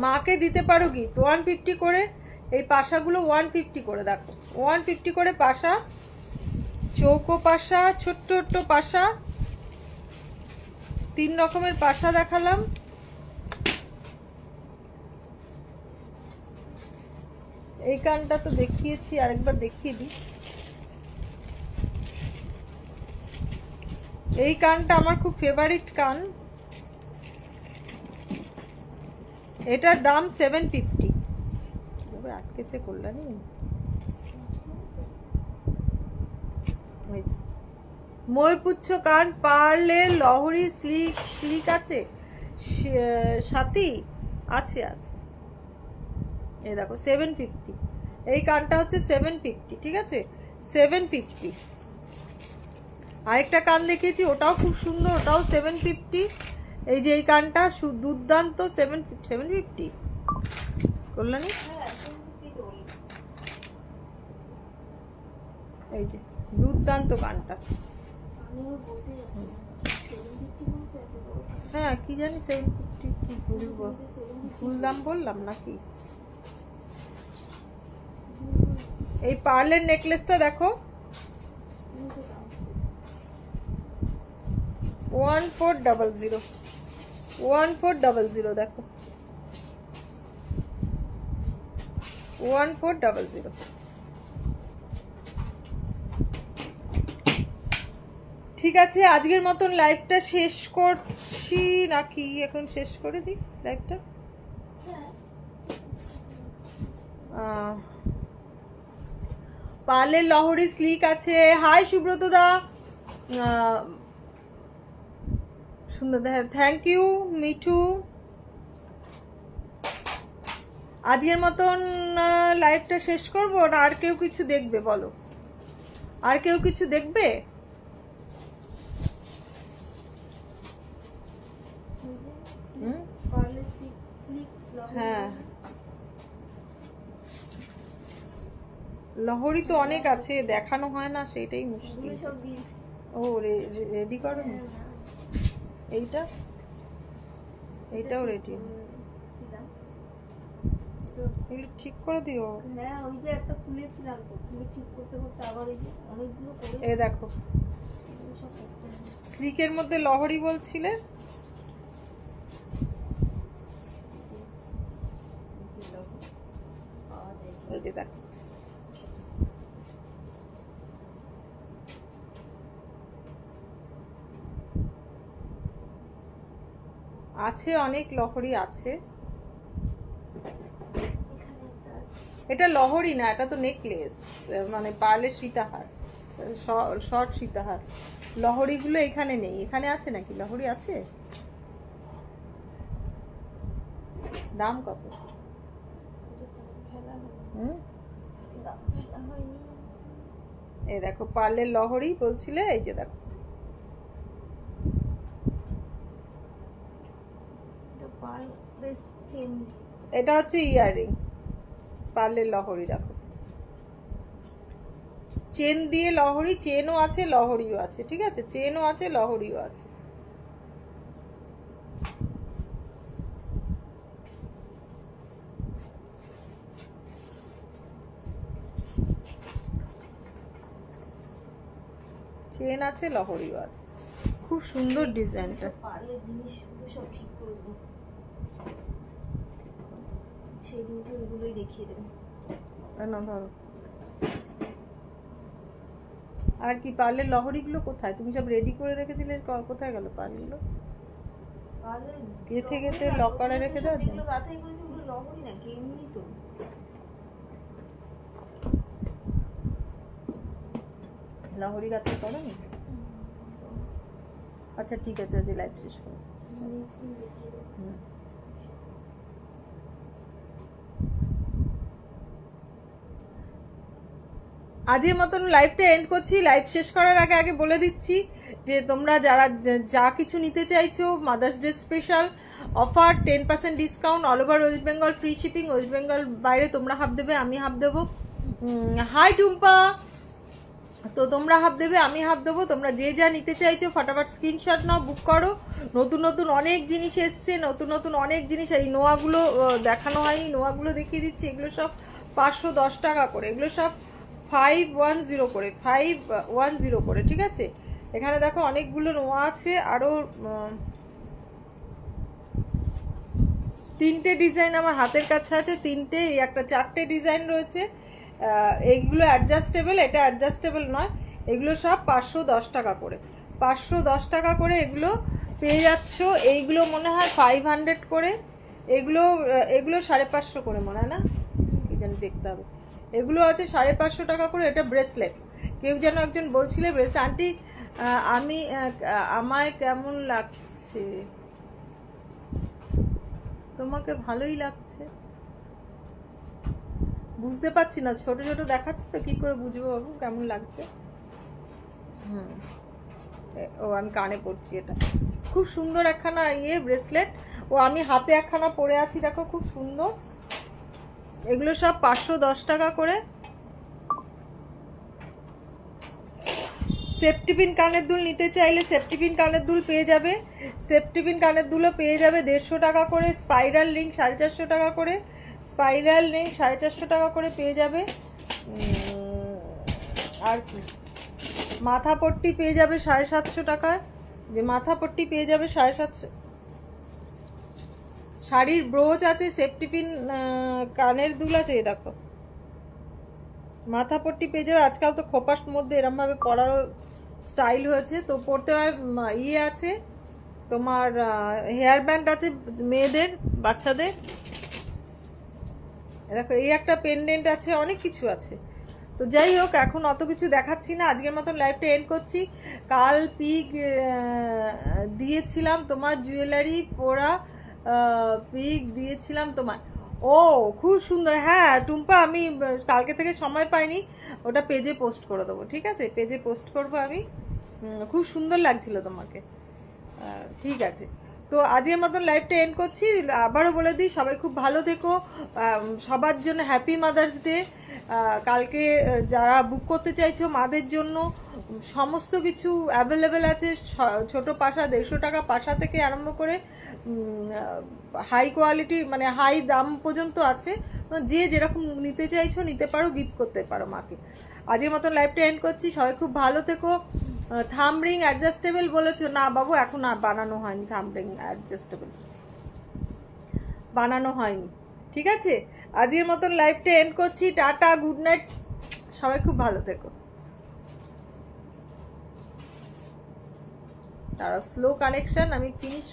মাকে দিতে পারো গিফট। 150 করে এই পাশাগুলো, 150 করে, দেখো 150 করে পাশা, চৌকো পাশা, ছোট্ট ছোট্ট পাশা, 3 রকমের পাশা দেখালাম। এই কানটা তো দেখিয়েছি, আরেকবার দেখিয়ে দিই। এই কানটা আমার খুব ফেভারিট কান, এটার দাম 750। আটকেছে কল্যাণী। ময়ূরপুচ্ছ কান, পার্লের লহরি স্লিক আছে, সাথী আছে আছে। এই দেখো 750, এই কানটা হচ্ছে 750, ঠিক আছে 750। আরেকটা কান দেখিয়েছি, ওটাও খুব সুন্দর, ওটাও 750। এই যে এই কানটা দুর্দান্ত, 750 কল্যাণী। এই যে দুর্দান্ত কানটা, হ্যাঁ কি জানি 750 কি বলবো, ফুল দাম বললাম নাকি। এই পার্লের নেকলেসটা দেখো 1400, 1400 দেখো 1400। ঠিক আছে, আজকের মতন লাইভটা শেষ করছি নাকি? এখন শেষ করে দিই লাইভটা। পার্লের লহরি স্লিক আছে। হাই সুব্রত দা, সুন্দর থ্যাংক ইউ মিঠু। আজকের মতন লাইভটা শেষ করবো না আর কেউ কিছু দেখবে বলো? আর কেউ কিছু দেখবে? হ্যাঁ, লহরি তো অনেক আছে, দেখানো হয় না, সেটাই মুশকিল। ও রেডি করো না এইটা, এইটাও রেডি, এগুলো ঠিক করে দিও। হ্যাঁ ওই যে একটা খুলেছিলাম তো, খুলে ঠিক করতে করতে আবার এই যে অনেকগুলো করে এই দেখো স্লিকের মধ্যে লহরি বলছিলে, এই যে দেখো আছে, অনেক লহরি আছে। এটা লহরি না, এটা তো নেকলেস, মানে পার্লের সীতাহার, শর্ট সীতাহার। লহরিগুলো এখানে নেই, এখানে আছে নাকি? লহরি আছে? দাম কত? এই দেখো পার্লের লহরি বলছিলে, এই যে দেখো এটা হচ্ছে ইয়াররিং, পার্লের লহরি। দেখো চেন দিয়ে লহরি, চেনও আছে লহরিও আছে, ঠিক আছে, চেনও আছে লহরিও আছে। চেন আছে লহরিও আছে, খুব সুন্দর ডিজাইনটা। পার্লের জিনিসগুলো সব ঠিক করবো, সেই দিনটা ওগুলোই দেখিয়ে দেবো। না ধরো, আর কি পার্লের লহরিগুলো কোথায়? তুমি সব রেডি করে রেখেছিলে, কোথায় গেল পার্লগুলো? গেথে গেথে লকারে রেখে দাও। এগুলো গাথাই করেছে, ওগুলো লহরি নাকি এমনি তো? লহরি গাথা করো নি? আচ্ছা ঠিক আছে, আজ লাইভ শেষ করো। আজকের মতন লাইভটা এন্ড করছি। লাইভ শেষ করার আগে আগে বলে দিচ্ছি যে তোমরা যারা যা কিছু নিতে চাইছো, mother's Day special offer, 10% discount, all over West Bengal, free shipping. West Bengal বাইরে তোমরা হাফ দেবে, আমি হাফ দেবো। হাই টুম্পা, তো তোমরা হাফ দেবে, আমি হাফ দেবো। তোমরা যে যা নিতে চাইছো ফটাফট স্ক্রিনশট নাও, বুক করো। নতুন নতুন অনেক জিনিস এসছে, নতুন নতুন অনেক জিনিস। এই নোয়াগুলো দেখানো হয়নি, নোয়াগুলো দেখিয়ে দিচ্ছি। এগুলো সব 510 টাকা করে, এগুলো সব 510 করে, 510 করে, ঠিক আছে। এখানে দেখো অনেকগুলো নোয়া আছে, আরও 3টে ডিজাইন আমার হাতের কাছে আছে, 3টে, একটা 4টে ডিজাইন রয়েছে। এইগুলো অ্যাডজাস্টেবল, এটা অ্যাডজাস্টেবল নয়। এগুলো সব 510 টাকা করে, 510 টাকা করে এগুলো পেয়ে যাচ্ছ। এইগুলো মনে হয় 500 করে, এগুলো 550 করে মনে হয়, না কি জানি, দেখতে হবে। এগুলো আছে 550 টাকা করে। এটা ব্রেসলেট, কেউ যেন একজন বলছিলে ব্রেসলেট। আন্টি আমায় কেমন লাগছে? তোমাকে ভালোই লাগছে, বুঝতে পারছি না, ছোট ছোট দেখাচ্ছে তো, কি করে বুঝবো বাবু কেমন লাগছে? ও আমি কানে পড়ছি, এটা খুব সুন্দর একখানা ব্রেসলেট। ও আমি হাতে একখানা পরে আছি, দেখো খুব সুন্দর। এগুলো সব 510 টাকা করে। সেফটি পিন কানের দুল নিতে চাইলে সেফটি পিন কানের দুল পেয়ে যাবে, সেফটি পিন কানের দুলও পেয়ে যাবে 150 টাকা করে। স্পাইরাল রিং 450 টাকা করে, স্পাইরাল রিং 450 টাকা করে পেয়ে যাবে। আর কি, মাথা পট্টি পেয়ে যাবে 750 টাকায়, যে মাথা পট্টি পেয়ে যাবে 750। শাড়ির ব্রোচ আছে, সেফটি পিন কানের দুল আছে, এই দেখো মাথা পট্টি পেয়ে যাবে। আজকাল তো খোপার মধ্যে এরমভাবে পরারও স্টাইল হয়েছে, তো পরতে হয়। আছে তোমার, হেয়ার ব্যান্ড আছে মেয়েদের, বাচ্চাদের। দেখো এই একটা পেন্ডেন্ট আছে, অনেক কিছু আছে। তো যাই হোক, এখন অত কিছু দেখাচ্ছি না, আজকের মতন লাইভটা এন্ড করছি। কাল পিক দিয়েছিলাম তোমার, জুয়েলারি পরা পিক দিয়েছিলাম তোমার। ও খুব সুন্দর। হ্যাঁ টুম্পা, আমি কালকে থেকে সময় পাইনি, ওটা পেজে পোস্ট করে দেবো, ঠিক আছে? পেজে পোস্ট করবো আমি। খুব সুন্দর লাগছিল তোমাকে। ঠিক আছে, তো আজকের মতন লাইভটা এন্ড করছি। আবারও বলে দিই, সবাই খুব ভালো থেকো। সবার জন্য হ্যাপি মাদার্স ডে। কালকে যারা বুক করতে চাইছো মাদের জন্য সমস্ত কিছু অ্যাভেলেবেল আছে। ছোট পাশা 150 টাকা পাশা থেকে আরম্ভ করে হাই কোয়ালিটি মানে হাই দাম পর্যন্ত আছে। যে যেরকম নিতে চাইছো নিতে পারো, গিফট করতে পারো মাকে। আজকের মতন লাইভটা এন্ড করছি, সবাই খুব ভালো থেকো। থাম রিং অ্যাডজাস্টেবল বলেছো? না বাবু, এখন আর বানানো হয়নি, থাম রিং অ্যাডজাস্টেবল বানানো হয়নি। ঠিক আছে, আজকের মতন লাইভটা এন্ড করছি। টাটা, গুড নাইট, সবাই খুব ভালো থেকো। তারা স্লো কানেকশন, আমি ফিনিশ